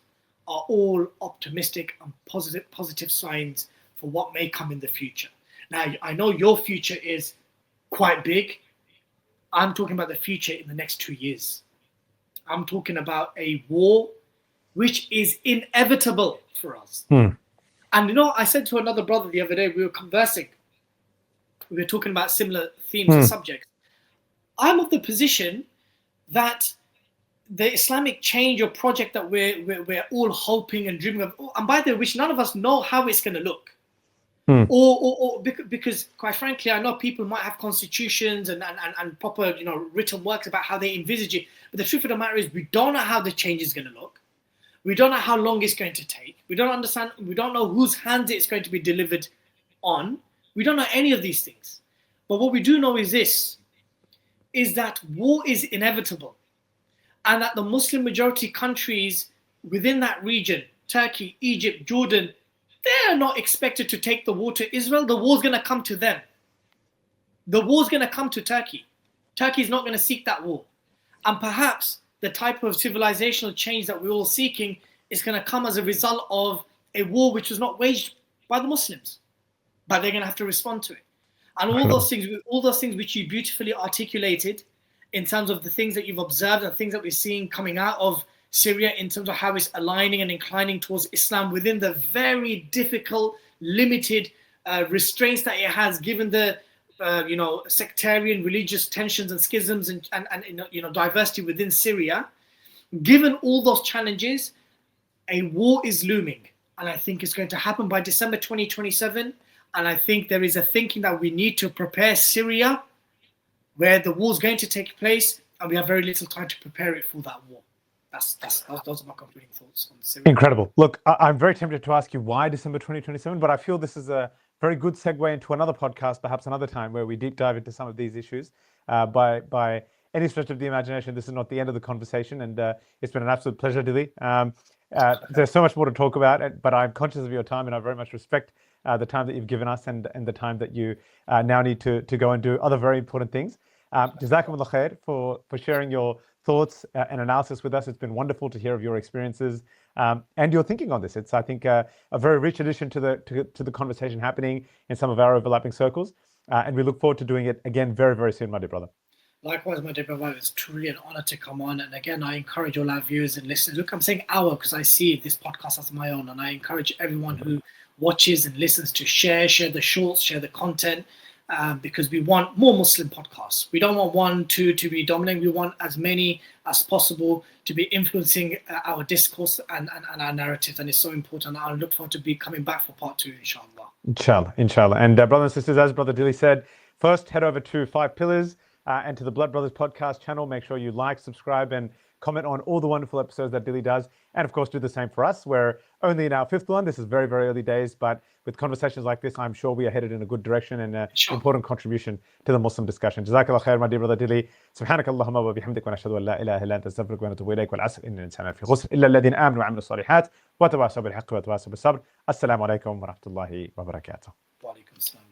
are all optimistic and positive signs for what may come in the future. Now, I know your future is quite big. I'm talking about the future in the next 2 years. I'm talking about a war which is inevitable for us. And I said to another brother the other day, we were conversing, we were talking about similar themes and subjects. I'm of the position that the Islamic change or project that we're all hoping and dreaming of, and by the way, which none of us know how it's going to look. Or because quite frankly, I know people might have constitutions and proper written works about how they envisage it. But the truth of the matter is we don't know how the change is going to look. We don't know how long it's going to take. We don't understand. We don't know whose hands it's going to be delivered on. We don't know any of these things. But what we do know is this, is that war is inevitable. And that the Muslim majority countries within that region, Turkey, Egypt, Jordan, they're not expected to take the war to Israel. The war's going to come to them. The war's going to come to Turkey. Turkey's not going to seek that war. And perhaps the type of civilizational change that we're all seeking is going to come as a result of a war which was not waged by the Muslims. But they're going to have to respond to it. And all those things which you beautifully articulated in terms of the things that you've observed and things that we're seeing coming out of Syria in terms of how it's aligning and inclining towards Islam within the very difficult, limited restraints that it has, given the sectarian religious tensions and schisms and diversity within Syria. Given all those challenges, a war is looming, and I think it's going to happen by December 2027. And I think there is a thinking that we need to prepare Syria, where the war is going to take place, and we have very little time to prepare it for that war. Those are my concluding thoughts on Syria. Incredible. Look, I'm very tempted to ask you why December 2027, but I feel this is a very good segue into another podcast, perhaps another time, where we deep dive into some of these issues. By any stretch of the imagination, this is not the end of the conversation, and it's been an absolute pleasure, Dilly. There's so much more to talk about, but I'm conscious of your time, and I very much respect the time that you've given us and the time that you now need to go and do other very important things. Jazakumullah khair for sharing your thoughts and analysis with us. It's been wonderful to hear of your experiences and your thinking on this. It's, I think, a very rich addition to the conversation happening in some of our overlapping circles. And we look forward to doing it again very, very soon, my dear brother. Likewise, my dear brother, it's truly an honor to come on. And again, I encourage all our viewers and listeners. Look, I'm saying our because I see this podcast as my own. And I encourage everyone who watches and listens to share the shorts, share the content, because we want more Muslim podcasts. We don't want 1, 2 to be dominant. We want as many as possible to be influencing our discourse and our narratives. And it's so important. I look forward to be coming back for part 2, inshallah. Inshallah. And brothers and sisters, as Brother Dilly said, first head over to 5 Pillars and to the Blood Brothers podcast channel. Make sure you like, subscribe, and comment on all the wonderful episodes that Dilly does. And of course, do the same for us. We're only in our 5th one. This is very, very early days, but with conversations like this, I'm sure we are headed in a good direction and an important contribution to the Muslim discussion. Jazakallah khair, my dear brother Dilly. سبحانك اللهم وبحمدك ونشهد أن لا إله إلا أنت نستغفرك ونتوب إليك والعصر إن الإنسان في خسر إلا الذين آمنوا وعملوا الصالحات وتواصوا بالحق وتواصوا بالصبر. السلام عليكم ورحمة الله وبركاته. وعليكم السلام.